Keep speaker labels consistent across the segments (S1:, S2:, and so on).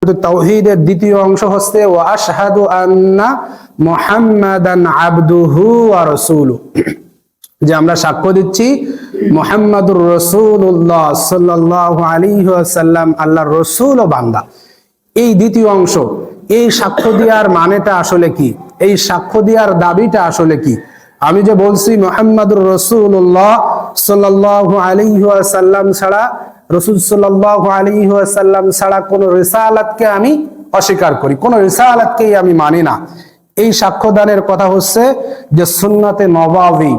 S1: কালিমাতুত তাওহীদের দ্বিতীয় অংশ হচ্ছে ওয়া আশহাদু আন্না মুহাম্মাদান আবদুহু ওয়া রাসূলুহু, যে আমরা সাক্ষ্য দিচ্ছি মুহাম্মাদুর রাসূলুল্লাহ সাল্লাল্লাহু আলাইহি ওয়াসাল্লাম আল্লাহর রাসূল ও বান্দা। এই দ্বিতীয় অংশ, এই সাক্ষ্য দেওয়ার মানেটা আসলে কি, এই সাক্ষ্য দেওয়ার দাবিটা আসলে কি? আমি যে বলছি মুহাম্মাদুর রাসূলুল্লাহ সাল্লাল্লাহু আলাইহি ওয়াসাল্লাম ছাড়া, রাসূল সাল্লাল্লাহু আলাইহি ওয়াসাল্লাম ছাড়া কোন রিসালাতকে আমি অস্বীকার করি, কোন রিসালাতকেই আমি মানি না। এই সাক্ষ্যদানের কথা হচ্ছে যে সুন্নাতে নবাবী,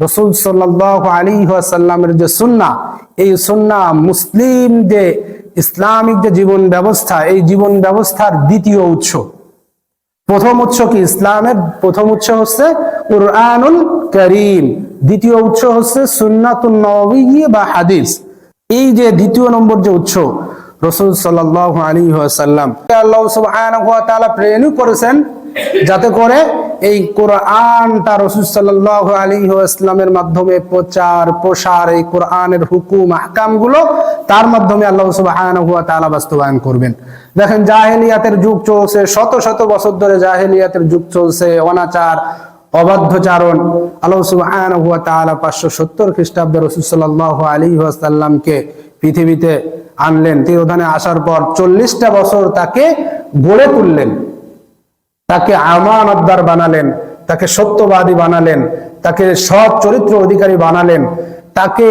S1: রাসূল সাল্লাল্লাহু আলাইহি ওয়াসাল্লামের যে সুন্নাহ, এই সুন্নাহ মুসলিম যে ইসলামিক যে জীবন ব্যবস্থা, এই জীবন ব্যবস্থার দ্বিতীয় উৎস। প্রথম উৎস কি? ইসলামের প্রথম উৎস হচ্ছে কুরআনুল কারীম, দ্বিতীয় উৎস হচ্ছে সুন্নাতুন নববী বা হাদিস। এই যে দ্বিতীয় নম্বর যে উৎস রাসূল সাল্লাল্লাহু আলাইহি ওয়াসাল্লাম, আল্লাহ সুবহানাহু ওয়া তাআলা প্রেরণ করেছেন যাতে করে এই কোরআনটা রাসূল সাল্লাল্লাহু আলাইহি ওয়াসাল্লামের মাধ্যমে প্রচার প্রসার, এই কোরআনের হুকুম আহকামগুলো তার মাধ্যমে আল্লাহ সুবহানাহু ওয়া তাআলা বাস্তবায়ন করবেন। দেখেন জাহেলিয়াতের যুগ চলছে, শত শত বছর ধরে জাহেলিয়াতের যুগ চলছে, অনাচার অবাধ্যচারণ। আল্লাহ সুবহানাহু ওয়া তাআলা 570 খ্রিস্টাব্দে রাসূল সাল্লাল্লাহু আলাইহি ওয়াসাল্লামকে পৃথিবীতে আনলেন। তিরোধানে আসার পর 40টা বছর তাকে গড়ে তুললেন, তাকে আমানতদার বানালেন, তাকে সত্যবাদী বানালেন, তাকে সৎ চরিত্র অধিকারী বানালেন, তাকে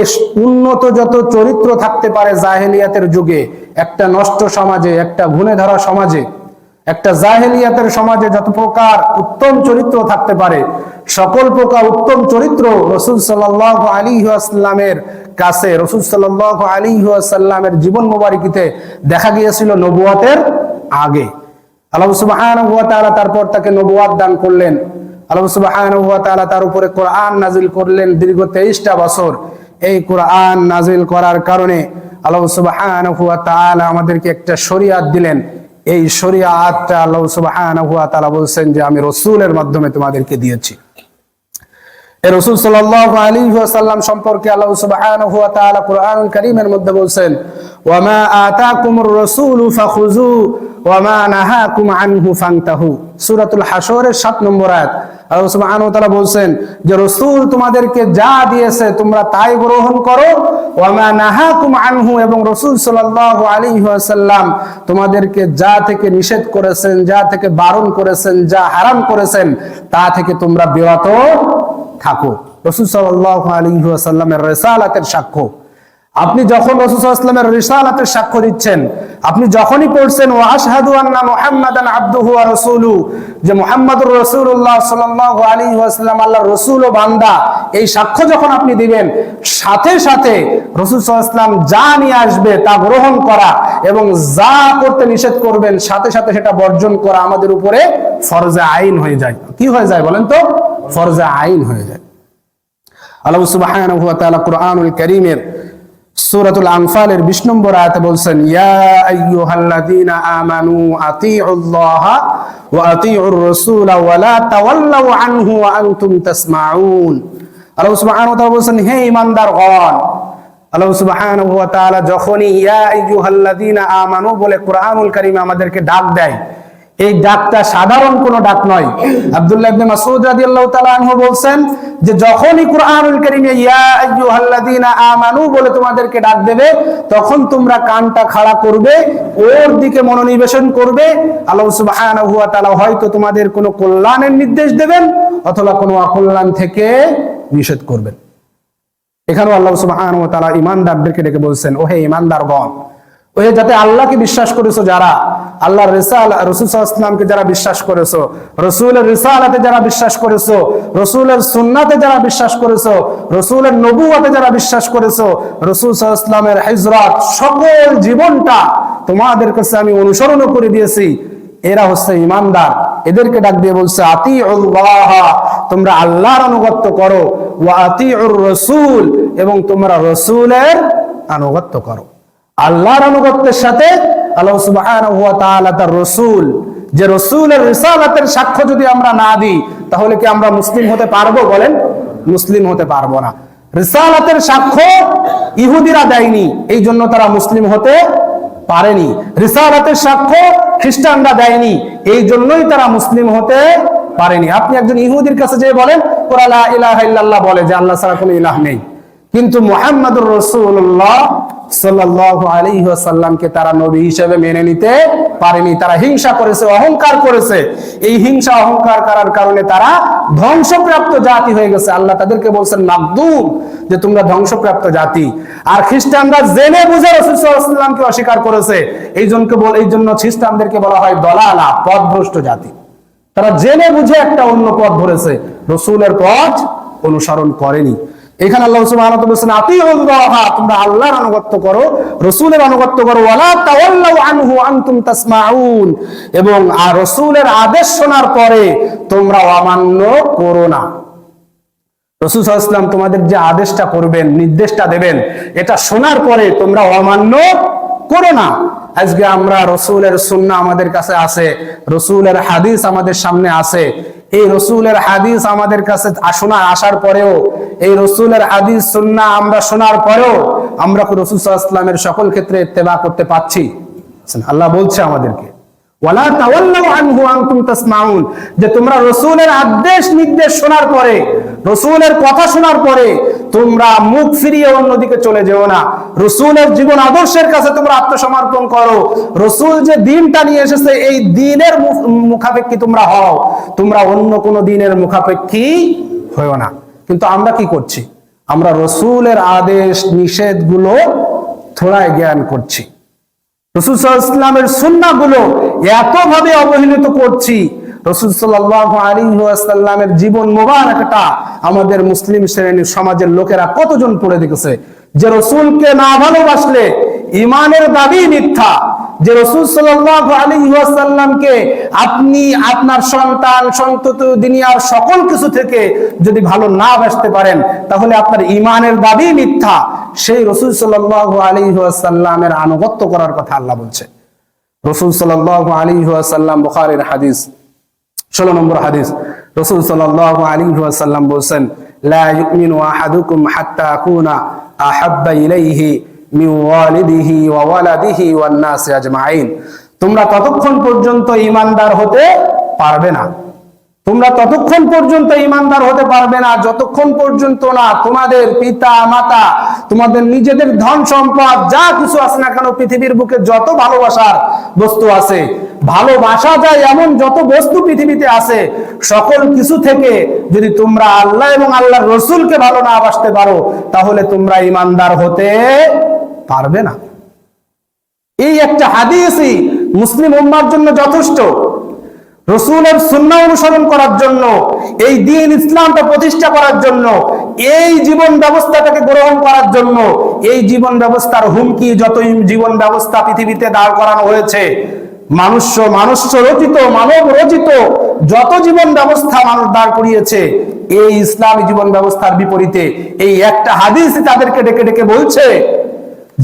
S1: উন্নত যত চরিত্র থাকতে পারে জাহেলিয়াতের যুগে, একটা নষ্ট সমাজে, একটা ঘুণে ধরা সমাজে, একটা জাহেলিয়াতের সমাজে যত প্রকার উত্তম চরিত্র থাকতে পারে, সকল প্রকার উত্তম চরিত্র রাসূল সাল্লাল্লাহু আলাইহি ওয়াসাল্লামের কাছে, রাসূল সাল্লাল্লাহু আলাইহি ওয়াসাল্লামের জীবন মোবারকিতে দেখা গিয়েছিল নবুয়তের আগে। আল্লাহ সুবহানাহু ওয়া তাআলা তারপর তাকে নবুয়ত দান করলেন। আল্লাহ সুবহানাহু ওয়া তাআলা তার উপরে কোরআন নাজিল করলেন দীর্ঘ 23টা বছর। এই কোরআন নাজিল করার কারণে আল্লাহ সুবহানাহু ওয়া তাআলা আমাদেরকে একটা শরীয়ত দিলেন। এই শরীয়তটা আল্লাহ সুবহানাহু ওয়া তাআলা বলছেন যে আমি রাসূলের মাধ্যমে তোমাদেরকে দিয়েছি। এই রাসূল সাল্লাল্লাহু আলাইহি ওয়াসাল্লাম সম্পর্কে আল্লাহ সুবহানাহু ওয়া তাআলা কোরআনুল কারীমের মধ্যে বলছেন ওয়া মা আতাকুমুর রাসূলু ফাখুযু ওয়া মা নাহাকুম আনহু ফান্তাহু। সূরাতুল হাশরের 7 নম্বর আয়াত। আল্লাহ সুবহানাহু ওয়া তাআলা বলছেন যে রাসূল তোমাদেরকে যা দিয়েছে তোমরা তাই গ্রহণ করো, ওয়া মা নাহাকুম আনহু, এবং রাসূল সাল্লাল্লাহু আলাইহি ওয়াসাল্লাম তোমাদেরকে যা থেকে নিষেধ করেছেন, যা থেকে বারণ করেছেন, যা হারাম করেছেন তা থেকে তোমরা বিরত থাকো। রাসূল সাল্লাল্লাহু আলাইহি ওয়াসাল্লামের রিসালাতের সাক্ষ্য। আপনি যখন রাসূল সাল্লাল্লাহু আলাইহি ওয়াসাল্লামের রিসালাতের সাক্ষ্য দিচ্ছেন, আপনি যখনই পড়ছেন ওয়া আশহাদু আন্না মুহাম্মাদান আবদুহু ওয়া রাসূলুহু, যে মুহাম্মাদুর রাসূলুল্লাহ সাল্লাল্লাহু আলাইহি ওয়াসাল্লাম আল্লাহর রাসূল ও বান্দা, এই সাক্ষ্য যখন আপনি দিবেন, সাথে সাথে রাসূল সাল্লাল্লাহু আলাইহি ওয়াসাল্লাম যা নিয়ে আসবে তা গ্রহণ করা এবং যা করতে নিষেধ করবেন সাথে সাথে সেটা বর্জন করা আমাদের উপরে ফরজে আইন হয়ে যায়। কি হয়ে যায় বলেন তো? ফরজে আইন হয়ে যায়। আল্লাহ সুবহানাহু ওয়া তাআলা কোরআনুল কারীমের সূরাতুল আনফালের 20 নম্বর আয়াতে বলছেন ইয়া আইয়ুহাল্লাযীনা আমানু আতিউল্লাহা ওয়া আতিউর রাসূলা ওয়া লা তাওয়াল্লাউ আনহু ওয়া আনতুম তাসমাউন। আল্লাহ সুবহানাহু ওয়া তাআলা বলছেন হে ঈমানদারগণ। আল্লাহ সুবহানাহু ওয়া তাআলা যখনই ইয়া আইয়ুহাল্লাযীনা আমানু বলে কোরআনুল কারীমে আমাদেরকে ডাক দেয়, এই ডাকটা সাধারণ কোনো ডাক নয়। আব্দুল্লাহ ইবনে মাসউদ রাদিয়াল্লাহু তাআলা আনহু বলছেন যে যখনই কুরআনুল কারীমে ইয়া আইয়ুহাল্লাযীনা আমানু বলে তোমাদেরকে ডাক দেবে, তখন তোমরা কানটা খাড়া করবে, ওর দিকে মনোনিবেশন করবে। আল্লাহ সুবহানাহু ওয়া তাআলা হয়তো তোমাদের কোনো কল্যাণের নির্দেশ দেবেন অথবা কোনো অকল্যাণ থেকে নিষেধ করবেন। এখানেও আল্লাহ সুবহানাহু ওয়া তাআলা ঈমানদারদেরকে ডেকে বলছেন ও হে ঈমানদারগণ, ওহে যাতে আল্লাহকে বিশ্বাস করেছো, যারা আল্লাহর রিসালাত রাসূল সাল্লাল্লাহু আলাইহি ওয়াসাল্লামকে যারা বিশ্বাস করেছো, রাসূলের রিসালাতে যারা বিশ্বাস করেছো, রাসূলের সুন্নাতে যারা বিশ্বাস করেছো, রাসূলের নবুয়তে যারা বিশ্বাস করেছো, রাসূল সাল্লাল্লাহু আলাইহি ওয়াসাল্লামের হিজরত সকল জীবনটা তোমাদের কাছে আমি অনুসরণ করে দিয়েছি, এরা হচ্ছে ঈমানদার। এদেরকে ডাক দিয়ে বলছে আতিউল্লাহ, তোমরা আল্লাহর আনুগত্য করো, ওয়া আতিউর রাসূল, এবং তোমরা রাসূলের আনুগত্য করো। আল্লাহর আনুগত্যের সাথে আল্লাহ সুবহানাহু ওয়া তাআলা তার রাসূল, যে রাসূলের রিসালাতের সাক্ষ্য যদি আমরা না দিই, তাহলে কি আমরা মুসলিম হতে পারবো? বলেন, মুসলিম হতে পারবো না। রিসালাতের সাক্ষ্য ইহুদিরা দেয়নি, এই জন্য তারা মুসলিম হতে পারেনি। রিসালাতের সাক্ষ্য খ্রিস্টানরা দেয়নি, এই জন্যই তারা মুসলিম হতে পারেনি। আপনি একজন ইহুদির কাছে যে বলেন ওরা লা ইলাহা ইল্লাল্লাহ বলে যে আল্লাহ ছাড়া কোনো ইলাহ নেই, কিন্তু মুহাম্মদুর রাসূলুল্লাহ সাল্লাল্লাহু আলাইহি ওয়াসাল্লামকে তারা নবী হিসেবে মেনে নিতে পারেনি। তারা হিংসা করেছে, অহংকার করেছে। এই হিংসা অহংকার করার কারণে তারা ধ্বংসপ্রাপ্ত জাতি হয়ে গেছে। আল্লাহ তাদেরকে বলছেন মাগদুম, যে তোমরা ধ্বংসপ্রাপ্ত জাতি। আর খ্রিস্টানরা জেনে বুঝে রাসূল সাল্লাল্লাহু আলাইহি ওয়াসাল্লামকে অস্বীকার করেছে, এই জন্য খ্রিস্টানদেরকে বলা হয় দলালা, পথভ্রষ্ট জাতি। তারা জেনে বুঝে একটা অন্য পথ ধরেছে, রাসূলের পথ অনুসরণ করেনি। এখানে আল্লাহ সুবহানাহু ওয়া তাআলা বলেছেন আতিউল্লাহ, তোমরা আল্লাহর আনুগত্য করো, রাসূলের আনুগত্য করো, ওয়ালা তাওয়াল্লাউ আনহু আনতুম তাসমাউন, এবং আর রাসূলের আদেশ শোনার পরে তোমরা অমান্য করো না। রাসূল সাল্লাল্লাহু আলাইহি ওয়াসাল্লাম তোমাদের যে আদেশটা করবেন, নির্দেশটা দেবেন, এটা শোনার পরে তোমরা অমান্য করো না। আজকে আমরা রাসূলের সুন্নাহ আমাদের কাছে আছে, রাসূলের হাদিস আমাদের সামনে আছে, এই রাসূলের হাদিস আমাদের কাছে আসার পরেও, এই রাসূলের হাদিস সুন্নাহ আমরা শোনার পরেও আমরা রাসূল সাল্লাল্লাহু আলাইহি ওয়াসাল্লামের সকল ক্ষেত্রে ইত্তেবা করতে পারছি? আল্লাহ বলছে আমাদেরকে ওয়ালা তাওয়াল্লাউ আনহু আনতুম তাসমাউন, যে তোমরা রাসূলের আদেশ নির্দেশ শোনার পরে, রাসূলের কথা শোনার পরে তোমরা মুখ ফিরিয়ে অন্যদিকে চলে যেও না। রাসূলের জীবন আদর্শের কাছে তোমরা আত্মসমর্পণ করো। রাসূল যে দ্বীনটা নিয়ে এসেছে এই দ্বীনের মুখাপেক্ষী তোমরা হও, তোমরা অন্য কোন দ্বীনের মুখাপেক্ষী হয়ো না। কিন্তু আমরা কি করছি? আমরা রাসূলের আদেশ নিষেধগুলো থোড়ায় জ্ঞান করছি, রাসূল সাল্লাল্লাহু আলাইহি ওয়াসাল্লামের সুন্নাহগুলো এতভাবে অবহেলিত করছি। রাসূল সাল্লাল্লাহু আলাইহি ওয়াসাল্লামের জীবন মোবারকটা আমাদের মুসলিম শ্রেণীর সমাজের লোকেরা কতজন পড়ে দেখেছে, যে রাসূলকে না ভালোবাসলে ঈমানের দাবি মিথ্যা, যে রাসূল সাল্লাল্লাহু আলাইহি ওয়াসাল্লামকে আপনি আপনার সন্তান সন্ততি দুনিয়ার সকল কিছু থেকে যদি ভালো না বাসতে পারেন তাহলে আপনার ঈমানের দাবি মিথ্যা। সেই রাসূল সাল্লাল্লাহু আলাইহি ওয়াসাল্লামের আনুগত্য করার কথা আল্লাহ বলছে। রাসূল সাল্লাল্লাহু আলাইহি ওয়াসাল্লাম, বুখারীর হাদিস 16 নম্বর হাদিস, রাসূল সাল্লাল্লাহু আলাইহি ওয়াসাল্লাম বলেন লা ইউমিনু আহাদুকুম হাত্তা আকুনা আহাব্বা ইলাইহি মিন ওয়ালিদিহি ওয়া ওয়ালাদিহি ওয়ান নাসি আজমাইন। তোমরা ততক্ষণ পর্যন্ত ঈমানদার হতে পারবে না, তোমরা ততক্ষণ পর্যন্ত ঈমানদার হতে পারবে না যতক্ষণ পর্যন্ত না তোমাদের পিতা মাতা, তোমাদের নিজেদের ধন সম্পদ যা কিছু আছে না কেন, পৃথিবীর বুকে যত ভালোবাসার বস্তু আছে, ভালোবাসা যায় এমন যত বস্তু পৃথিবীতে আছে, সকল কিছু থেকে যদি তোমরা আল্লাহ এবং আল্লাহর রাসূলকে ভালো না বাসতে পারো তাহলে তোমরা ঈমানদার হতে পারবে না। এই একটা হাদিসই মুসলিম উম্মাহর জন্য যথেষ্ট। রাসূলের সুন্নাহ অনুসরণ করার জন্য, এই দ্বীন ইসলামটা প্রতিষ্ঠা করার জন্য, এই জীবন ব্যবস্থাটাকে গ্রহণ করার জন্য, এই জীবন ব্যবস্থার হুমকি যত জীবন ব্যবস্থা পৃথিবীতে দাঁড় করানো হয়েছে, মানুষ রচিত মানব রচিত যত জীবন ব্যবস্থা মানুষ দাঁড় করিয়েছে, এই ইসলামী জীবন ব্যবস্থার বিপরীতে এই একটা হাদিসই তাদেরকে ডেকে ডেকে বলছে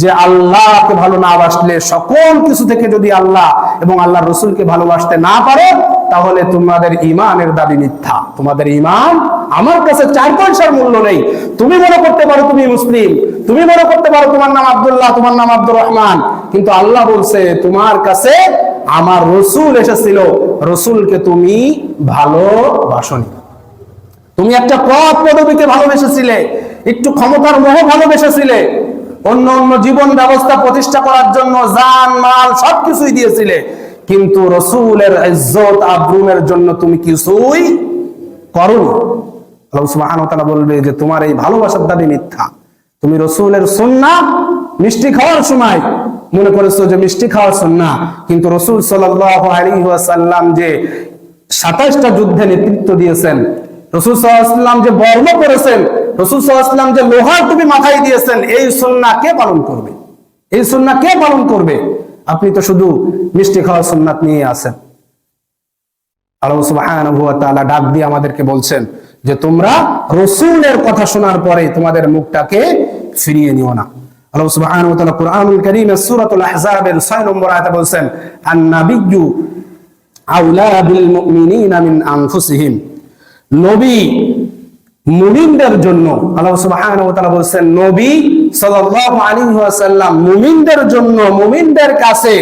S1: যে আল্লাহকে ভালো না বাসলে, সকল কিছু থেকে যদি আল্লাহ এবং আল্লাহর রাসূলকে ভালোবাসতে না পারো তাহলে তোমাদের ঈমানের দাবি মিথ্যা, তোমাদের ঈমান আমার কাছে 4 পয়সার মূল্য নেই। তুমি মনে করতে পারো তুমি মুসলিম, তুমি মনে করতে পারো তোমার নাম আব্দুল্লাহ, তোমার নাম আব্দুর রহমান, কিন্তু আল্লাহ বলছে তোমার কাছে আমার রাসূল এসেছিল, রাসূলকে তুমি ভালোবাসনি, তুমি একটা পদ পদবীকে ভালোবেসেছিলে, একটু ক্ষমতার মোহ ভালোবেসেছিলে, অন্য জীবন ব্যবস্থা প্রতিষ্ঠা করার জন্য জান মাল সবকিছুই দিয়েছিলে, কিন্তু রাসূলের ইজ্জত আবরুমের জন্য তুমি কিছুই করোনি। আল্লাহ সুবহানাহু ওয়া তাআলা বলবে যে তোমার এই ভালোবাসার দাবি মিথ্যা। তুমি রাসূলের সুন্নাহ মিষ্টি খাওয়ার সময় মনে করেছো যে মিষ্টি খাওয়ার সুন্নাহ, কিন্তু রাসূল সাল্লাল্লাহু আলাইহি ওয়াসাল্লাম যে 27টা যুদ্ধে নেতৃত্ব দিয়েছেন, রাসূল সাল্লাল্লাহু আলাইহি ওয়াসাল্লাম যে বর্ণ করেছেন, রাসূল সাল্লাল্লাহু আলাইহি ওয়াসাল্লাম যে লোহার টুপি মাথায় দিয়েছেন, এই সুন্নাহ কে পালন করবে? এই সুন্নাহ কে পালন করবে? আপনি তো শুধু মিষ্টি খাওয়ার সুন্নাত নিয়ে আছেন। আল্লাহ সুবহানাহু ওয়া তাআলা ডাক দিয়ে আমাদেরকে বলছেন যে তোমরা রাসূলের কথা শোনার পরে তোমাদের মুখটাকে ফিরিয়ে নিও না। আল্লাহ সুবহানাহু ওয়া তাআলা কুরআনুল কারীমের সূরাতুল আহজাবের 6 নম্বর আয়াতে বলছেন আন-নাবিয়্যু আউলা বিল মুমিনিনা মিন আনফুসিহিম। নবী মুমিনদের জন্য, আল্লাহ সুবহানাহু ওয়া তাআলা বলেন নবী সাল্লাল্লাহু আলাইহি ওয়াসাল্লাম মুমিনদের জন্য, মুমিনদের কাছে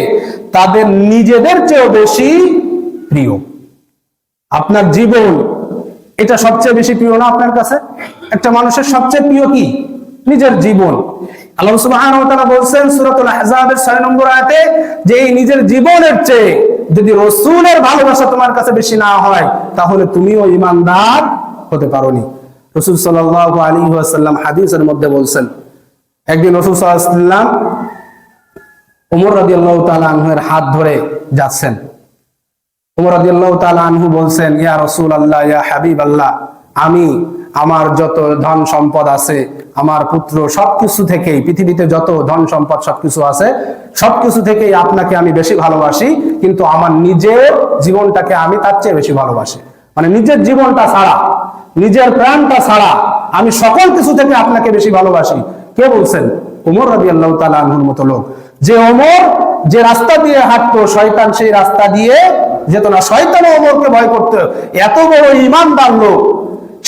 S1: তাদের নিজেদের চেয়েও বেশি প্রিয়। আপনার জীবন এটা সবচেয়ে বেশি প্রিয় না আপনার কাছে? একটা মানুষের সবচেয়ে প্রিয় কি? নিজের জীবন। আল্লাহ সুবহানাহু ওয়া তাআলা বলেন সূরাতুল আহজাবের 6 নম্বর আয়াতে যে এই নিজের জীবনের চেয়ে যদি রাসূলের ভালোবাসা তোমার কাছে বেশি না হয় তাহলে তুমিও ঈমানদার হতে পারোনি। রাসূল সাল্লাল্লাহু আলাইহি ওয়াসাল্লাম হাদিসের মধ্যে বলেন, একদিন রাসূল সাল্লাল্লাহু আলাইহি ওয়াসাল্লাম ওমর রাদিয়াল্লাহু তাআলা আনহুর হাত ধরে যাচ্ছেন। ওমর রাদিয়াল্লাহু তাআলা আনহু বলছেন, ইয়া রাসূলুল্লাহ, ইয়া হাবিবাল্লাহ, আমি আমার যত ধন সম্পদ আছে, আমার পুত্র, সবকিছু থেকেই, পৃথিবীতে যত ধন সম্পদ সবকিছু আছে সবকিছু থেকেই আপনাকে আমি বেশি ভালোবাসি, কিন্তু আমার নিজের জীবনটাকে আমি তার চেয়ে বেশি ভালোবাসি। মানে নিজের জীবনটা ছাড়া, নিজের প্রাণটা ছাড়া আমি সকল কিছু থেকে আপনাকে বেশি ভালোবাসি। কে বলছেন? ওমর রাদিয়াল্লাহু তাআলা আনহুর মতো লোক। যে ওমর যে রাস্তা দিয়ে হাঁটতো শয়তান সেই রাস্তা দিয়ে যেত না, শয়তান ওমরকে ভয় করতো। এত বড় ঈমানদার লোক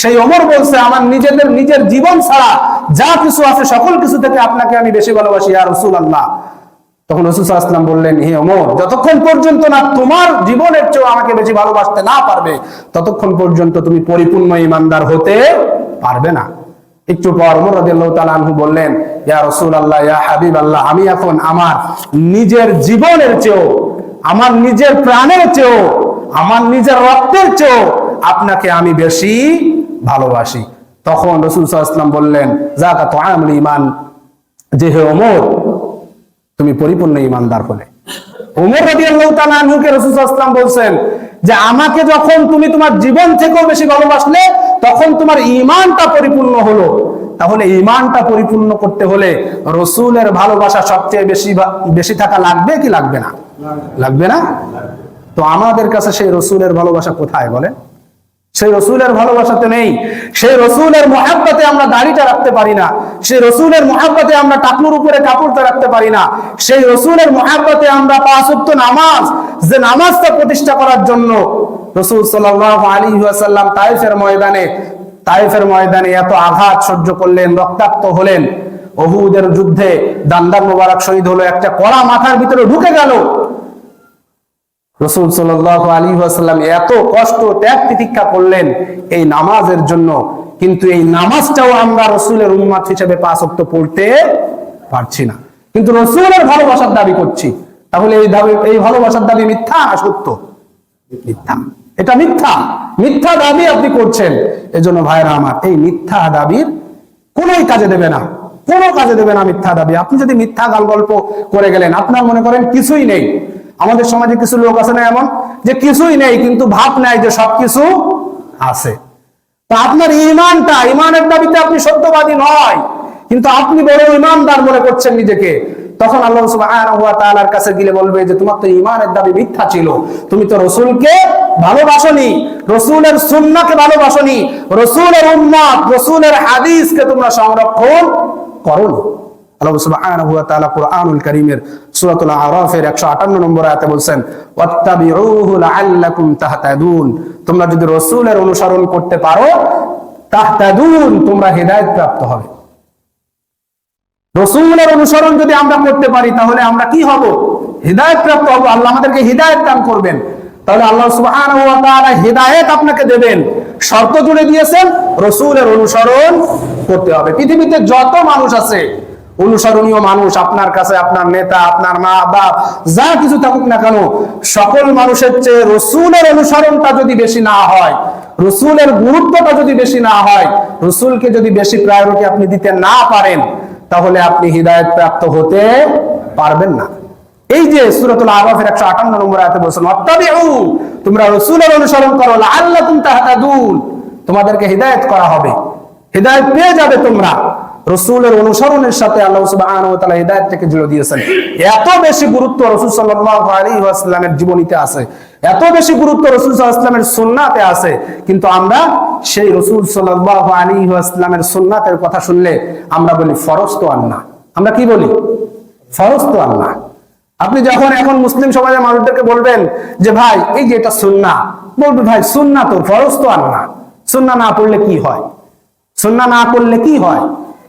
S1: সেই ওমর বলছে, আমার নিজের জীবন ছাড়া যা কিছু আছে সকল কিছু থেকে আপনাকে আমি বেশি ভালোবাসি ইয়া রাসূলুল্লাহ। তখন রাসূল সাল্লাল্লাহু আলাইহি ওয়াসাল্লাম বললেন, হে ওমর, যতক্ষণ পর্যন্ত না তোমার জীবনের চেয়ে আমাকে বেশি ভালোবাসতে না পারবে ততক্ষণ পর্যন্ত তুমি পরিপূর্ণ ঈমানদার হতে পারবে না। একটু পর ওমর রাদিয়াল্লাহু তাআলা আনহু বললেন, ইয়া রাসূলুল্লাহ, ইয়া হাবিবাল্লাহ, আমি এখন আমার নিজের জীবনের চেয়েও, আমার নিজের প্রাণের চেয়েও, আমার নিজের রক্তের চেয়েও আপনাকে আমি বেশি ভালোবাসি। তখন রাসূল সাল্লাল্লাহু আলাইহি ওয়াসাল্লাম বললেন, যাকা তুআমুল ঈমান, যে হে ওমর, তুমি পরিপূর্ণ ঈমানদার হলে। ওমর রাদিয়াল্লাহু তাআলা আনহুকে রাসূল সাল্লাল্লাহু আলাইহি ওয়াসাল্লাম বলছেন যে আমাকে যখন তুমি তোমার জীবন থেকেও বেশি ভালোবাসলে তখন তোমার ঈমানটা পরিপূর্ণ হলো। তাহলে ঈমানটা পরিপূর্ণ করতে হলে রাসূলের ভালোবাসা সবচেয়ে বেশি থাকা লাগবে কি লাগবে না? লাগবে না? তো আমাদের কাছে সেই রাসূলের ভালোবাসা কোথায় বলেন? সেই রাসূলের ভালোবাসাতে নেই। সেই রাসূলের মুহাব্বতে আমরা দাড়িটা রাখতে পারি না, সেই রাসূলের মুহাব্বতে আমরা টাকনুর উপরে কাপড়টা রাখতে পারি না, সেই রাসূলের মুহাব্বতে আমরা 5 ওয়াক্ত নামাজ, যে নামাজটা প্রতিষ্ঠা করার জন্য রাসূল সাল্লাল্লাহু আলাইহি ওয়াসাল্লাম তায়েফের ময়দানে এত আঘাত সহ্য করলেন, রক্তাক্ত হলেন, উহুদের যুদ্ধে দান্দার মোবারক শহীদ হলো, একটা কড়া মাথার ভিতরে ঢুকে গেল। রাসূল সাল্লাল্লাহু আলাইহি ওয়াসাল্লাম এত কষ্ট ত্যাগ তিতিক্ষা করলেন এই নামাজের জন্য, কিন্তু এই নামাজটাও আমরা রাসূলের উম্মত হিসেবে 5 ওয়াক্ত পড়তে পারছি না, কিন্তু রাসূলের ভালোবাসার দাবি করছি। তাহলে এই ভালোবাসার দাবি মিথ্যা না সত্য? মিথ্যা। এটা মিথ্যা দাবি আপনি করছেন। এজন্য ভাইরা আমার, এই মিথ্যা দাবির কোনোই কাজে দেবে না, কোনো কাজে দেবে না মিথ্যা দাবি। আপনি যদি মিথ্যা গাল গল্প করে গেলেন, আপনার মনে করেন কিছুই নেই। আমাদের সমাজে কিছু লোক আছে না এমন, যে কিছুই নেই কিন্তু ভাব নাই যে সবকিছু আছে। তা আপনার ঈমানের দাবিতে আপনি সত্যবাদী নয়, কিন্তু আপনি বড় ঈমানদার মনে করছেন নিজেকে। তখন আল্লাহ সুবহানাহু ওয়া তাআলার কাছে গিয়ে বলবে যে তোমার তো ঈমানের দাবি মিথ্যা ছিল, তুমি তো রাসূলকে ভালোবাসোনি, রাসূলের সুন্নাহকে ভালোবাসোনি, রাসূলের উম্মত, রাসূলের হাদিসকে তোমরা সংরক্ষণ করোনি। আল্লাহ সুবহানাহু ওয়া তাআলা কুরআনুল কারীমের সূরাতুল আরাফের 158 নম্বর আয়াতে বলেন, ওয়াত্তাবিউহু লাআল্লাকুম তাহতাদুন, তোমরা যদি রাসূলের অনুসরণ করতে পারো তাহতাদুন, তোমরা হেদায়েত প্রাপ্ত হবে। রাসূলের অনুসরণ যদি আমরা করতে পারি তাহলে আমরা কি হব? হেদায়েত প্রাপ্ত হব। আল্লাহ আমাদেরকে হেদায়েত দান করবেন। তাহলে আল্লাহ সুবহানাহু ওয়া তাআলা হেদায়েত আপনাকে দেবেন, শর্ত জুড়ে দিয়েছেন, রাসূলের অনুসরণ করতে হবে। পৃথিবীতে যত মানুষ আছে অনুসরণীয় মানুষ, আপনার কাছে আপনার নেতা, আপনার মা বাপ, যা কিছু থাকুক না কেন, সকল মানুষের চেয়ে রাসূলের অনুসরণটা যদি বেশি না হয়, রাসূলের গুরুত্বটা যদি বেশি না হয়, রাসূলকে যদি বেশি প্রায়োরিটি আপনি দিতে না পারেন, তাহলে আপনি হিদায়াত প্রাপ্ত হতে পারবেন না। এই যে সূরাতুল আরাফের 158 নম্বর আয়াতে বলেছেন, ওয়াত্তাবিউ, তোমরা রাসূলের অনুসরণ করো, লাআল্লাকুম তাহতাদুন, তোমাদেরকে হিদায়াত করা হবে, হিদায়াত পেয়ে যাবে তোমরা। রাসূলের অনুসরণের সাথে আল্লাহ সুবহানাহু ওয়া তাআলা হিদায়াতকে জুড়ে দিয়েছেন। এত বেশি গুরুত্ব রাসূল সাল্লাল্লাহু আলাইহি ওয়াসাল্লামের জীবনীতে আছে, এত বেশি গুরুত্ব রাসূল সাল্লাল্লাহু আলাইহি ওয়াসাল্লামের সুন্নাতে আছে, কিন্তু আমরা সেই রাসূল সাল্লাল্লাহু আলাইহি ওয়াসাল্লামের সুন্নাতের কথা শুনলে আমরা বলি ফরজ তো আর না। আমরা কি বলি? ফরজ তো আর না। আপনি যখন এখন মুসলিম সমাজের মানুষদেরকে বলবেন যে ভাই এই যে এটা সুন্নাহ, বলবে ভাই সুন্নাহ তো, ফরজ তো আর না। সুন্নাহ না পড়লে কি হয়? সুন্নাহ না করলে কি হয়?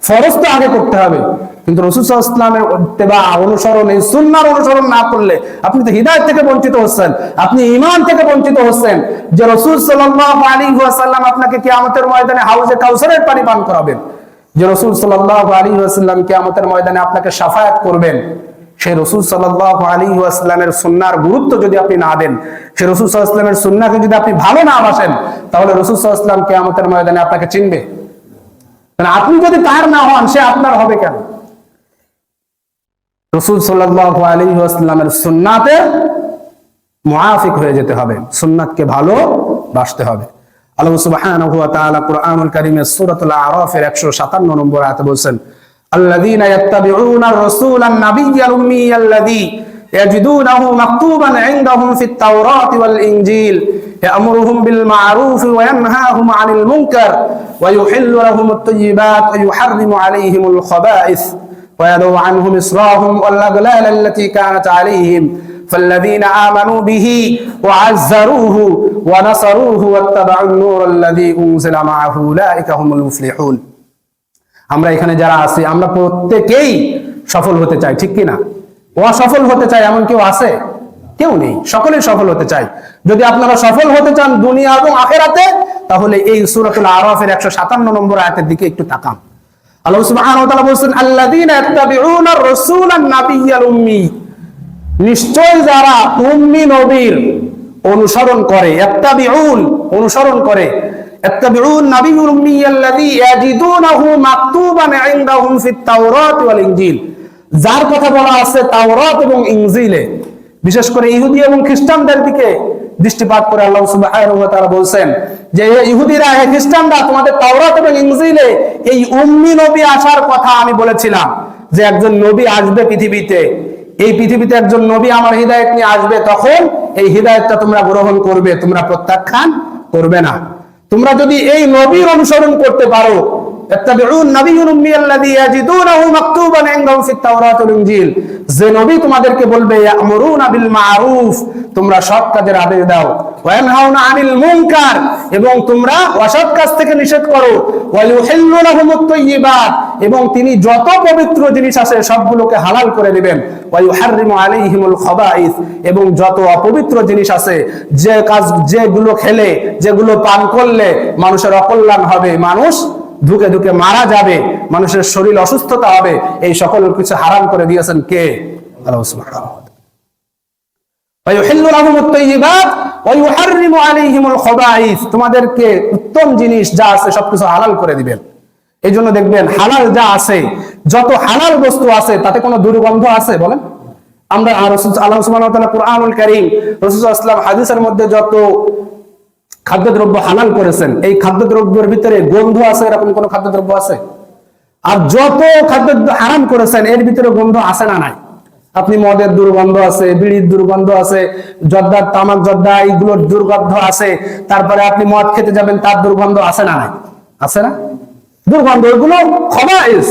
S1: ফরজ তো আগে করতে হবে। কিন্তু রাসূল সাল্লাল্লাহু আলাইহি ওয়াসাল্লামের ইত্তেবা অনুসরণ, এই সুন্নাহর অনুসরণ না করলে আপনি তো হিদায়াত থেকে বঞ্চিত হচ্ছেন, আপনি ঈমান থেকে বঞ্চিত হচ্ছেন। যে রাসূল সাল্লাল্লাহু আলাইহি ওয়াসাল্লাম আপনাকে কিয়ামতের ময়দানে হাউজে কাউসারের পানি পান করাবেন, যে রাসূল সাল্লাল্লাহু আলাইহি ওয়াসাল্লাম কিয়ামতের ময়দানে আপনাকে শাফায়াত করবেন, সেই রাসূল সাল্লাল্লাহু আলাইহি ওয়াসাল্লামের সুন্নাহর গুরুত্ব যদি আপনি না দেন, সেই রাসূল সাল্লাল্লাহু আলাইহি ওয়াসাল্লামের সুন্নাহকে যদি আপনি ভালো না বাসেন, তাহলে রাসূল সাল্লাল্লাহু আলাইহি ওয়াসাল্লাম কিয়ামতের ময়দানে আপনাকে চিনবে? কারণ আপনি যদি তার না হন, সে আপনার হবে কেন? রাসূল সাল্লাল্লাহু আলাইহি ওয়াসাল্লামের সুন্নাতে মুআফিক হয়ে যেতে হবে, সুন্নাতকে ভালোবাসতে হবে। আল্লাহ সুবহানাহু ওয়া তাআলা কুরআনুল কারীমের সূরাতুল আরাফের 157 নম্বর আয়াতে বলেন, আল্লাযীনা ইয়াত্তাবিউনা আর-রাসূলান নাবিয়্যাল উম্মিয়াল্লাযী ইয়াজিদুনাহু মাকতুবান ইনদাহুম ফিত তাওরাতি ওয়াল ইনজিল ইয়া'মুরুহুম বিল মা'রুফ ওয়া ইয়ানহাহুম 'আনিল মুনকার ওয়া ইউহিল্লু লাহুমুত তাইয়্যিবাত ওয়া ইউহাররিমু 'আলাইহিমুল খাবাa'িস ওয়া ইয়াদউ 'আনহুম ইসরাহুম ওয়াল আগলাল আল্লাতী কানাত 'আলাইহিম فالذين آمنوا به وعزروه ونصروه واتبعوا النور الذي أنزل معه أولئك هم المفلحون। আমরা এখানে যারা আছি, আমরা প্রত্যেকেই সফল হতে চাই, ঠিক কি না? অসফল হতে চাই এমন কেউ আছে? কেউ নেই, সকলেই সফল হতে চাই। যদি আপনারা সফল হতে চান দুনিয়া এবং আখিরাতে, তাহলে এই সূরাতুল আরাফের 157 নম্বর আয়াতের দিকে একটু তাকান। আল্লাহ সুবহানাহু ওয়া তাআলা বলেন, আল্লাযীনা ইয়াত্তাবিউনা আর-রাসূলান নাবিয়্যাল উম্মি, নিশ্চয় যারা উম্মি নবীর অনুসরণ করে, ইত্তাবিউন অনুসরণ করে, ইত্তাবিউন নাবিয়ুল উম্মিয়াল্লাযী ইয়াজিদুনাহু মাকতুবান ইনদাহুম ফিত তাওরাত ওয়াল ইনজিল, যার কথা বলা আছে তাওরাত এবং ইনজিলে, বিশেষ করে ইহুদি এবং খ্রিস্টানদের দিকে দৃষ্টিপাত করে আল্লাহ সুবহানাহু ওয়া তাআলা বলেন যে ইহুদিরা, হে খ্রিস্টানরা, তোমাদের তাওরাত এবং ইনজিলে এই উম্মি নবী আসার কথা আমি বলেছিলাম, যে একজন নবী আসবে পৃথিবীতে, এই পৃথিবীতে একজন নবী আমার হিদায়াত নিয়ে আসবে, তখন এই হিদায়াতটা তোমরা গ্রহণ করবে, তোমরা প্রত্যাখ্যান করবে না। তোমরা যদি এই নবীর অনুসরণ করতে পারো, ইত্তাবিউন নাবিয়ুল উম্মিয়াল্লাযী ইয়াজিদুনাহু মাকতুবান ইনদাহুম ফিত তাওরাত ওয়াল ইনজিল, যে নবী তোমাদেরকে বলবে ইয়া'মুরুনা বিল মা'রুফ, তোমরা সৎ কাজের আদেশ দাও, ওয়া ইয়ানহাউনা আনিল মুনকার, এবং তোমরা অসৎ কাজ থেকে নিষেধ করো, ওয়া ইউহিল্লু লাহুমুত তাইয়্যিবাত, এবং তিনি যত পবিত্র জিনিস আছে সবগুলোকে হালাল করে দিবেন, ওয়া ইউহাররিমু আলাইহিমুল খাবাইস, এবং যত অপবিত্র জিনিস আছে, যেগুলো খেলে, যেগুলো পান করলে মানুষের অকল্যাণ হবে, মানুষ ধুকে ধুকে মারা যাবে, মানুষের শরীর অসুস্থতা হবে, এই সকল কিছু হারাম করে দিয়েছেন কে? আল্লাহ সুবহানাহু ওয়া তাআলা। ওয়া ইউহিল্লু লাহুমুত তাইয়্যিবাত ওয়া ইউহাররিমু আলাইহিমুল খাবাইস, তোমাদেরকে উত্তম জিনিস যা আছে সবকিছু হালাল করে দিবেন। এই জন্য দেখবেন হালাল যা আছে, যত হালাল বস্তু আছে তাতে কোনো দুর্গন্ধ আছে বলেন? আমরা আল্লাহ সুবহানাহু ওয়া তাআলা কুরআনুল কারীম, রাসূল সাল্লাল্লাহু আলাইহি ওয়াসাল্লাম হাদিসের মধ্যে যত খাদ্যদ্রব্য হালাল করেছেন, এই খাদ্যদ্রব্যের ভিতরে গন্ধ আছে এরকম কোন খাদ্যদ্রব্য আছে? আর যত খাদ্য হারাম করেছেন এর ভিতরে গন্ধ আছে না নাই? আপনি মদের দুর্গন্ধ আছে, বিড়ির দুর্গন্ধ আছে, জর্দার তামাক জর্দা এইগুলোর দুর্গন্ধ আছে, তারপরে আপনি মদ খেতে যাবেন তার দুর্গন্ধ আছে না নাই? আছে না? দুর্গন্ধ, এগুলো খাবাইস,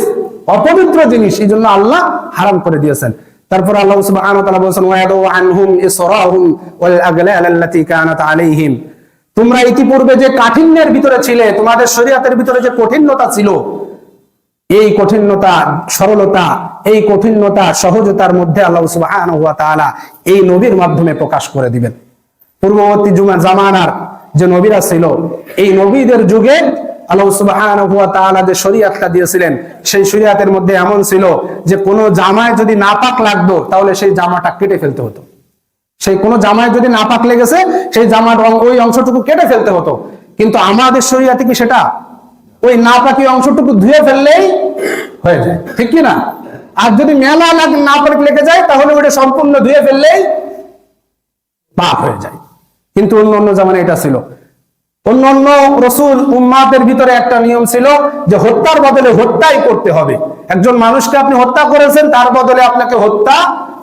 S1: অপবিত্র জিনিস, এই জন্য আল্লাহ হারাম করে দিয়েছেন। তারপর আল্লাহ সুবহানাহু ওয়া তাআলা বলেন, ওয়া ইয়াদউ আনহুম ইসরাহুম ওয়াল আগলাল আল্লাতী কানাত আলাইহিম, তোমরা ইতিপূর্বে যে কাঠিন্যের ভিতরে ছিলে, তোমাদের শরীয়তের ভিতরে যে কঠিনতা ছিল, এই কঠিনতা সরলতা, এই কঠিনতা সহজতার মধ্যে আল্লাহ সুবহানাহু ওয়া তাআলা এই নবীর মাধ্যমে প্রকাশ করে দিবেন। পূর্ববর্তী জামানার যে নবীরা ছিল, এই নবীদের যুগে আল্লাহ সুবহানাহু ওয়া তাআলা যে শরীয়তটা দিয়েছিলেন, সেই শরীয়তের মধ্যে এমন ছিল যে কোনো জামায় যদি নাপাক লাগতো তাহলে সেই জামাটা কেটে ফেলতে হতো। সেই কোনো জামায় যদি নাপাক লেগেছে সেই জামার ওই অংশটুকু কেটে ফেলতে হতো। কিন্তু আমাদের শরীয়তে কি সেটা? ওই নাপাকি অংশটুকু ধুয়ে ফেললেই হয়ে যায়, ঠিক কি না? আর যদি মেলা নাপাক লেগে যায় তাহলে ওটা সম্পূর্ণ ধুয়ে ফেললেই পাপ হয়ে যায়। কিন্তু অন্য জামানে এটা ছিল। অন্য রাসূল উম্মাতের ভিতরে একটা নিয়ম ছিল যে হত্যার বদলে হত্যাই করতে হবে। একজন মানুষকে আপনি হত্যা করেছেন, তার বদলে আপনাকে হত্যা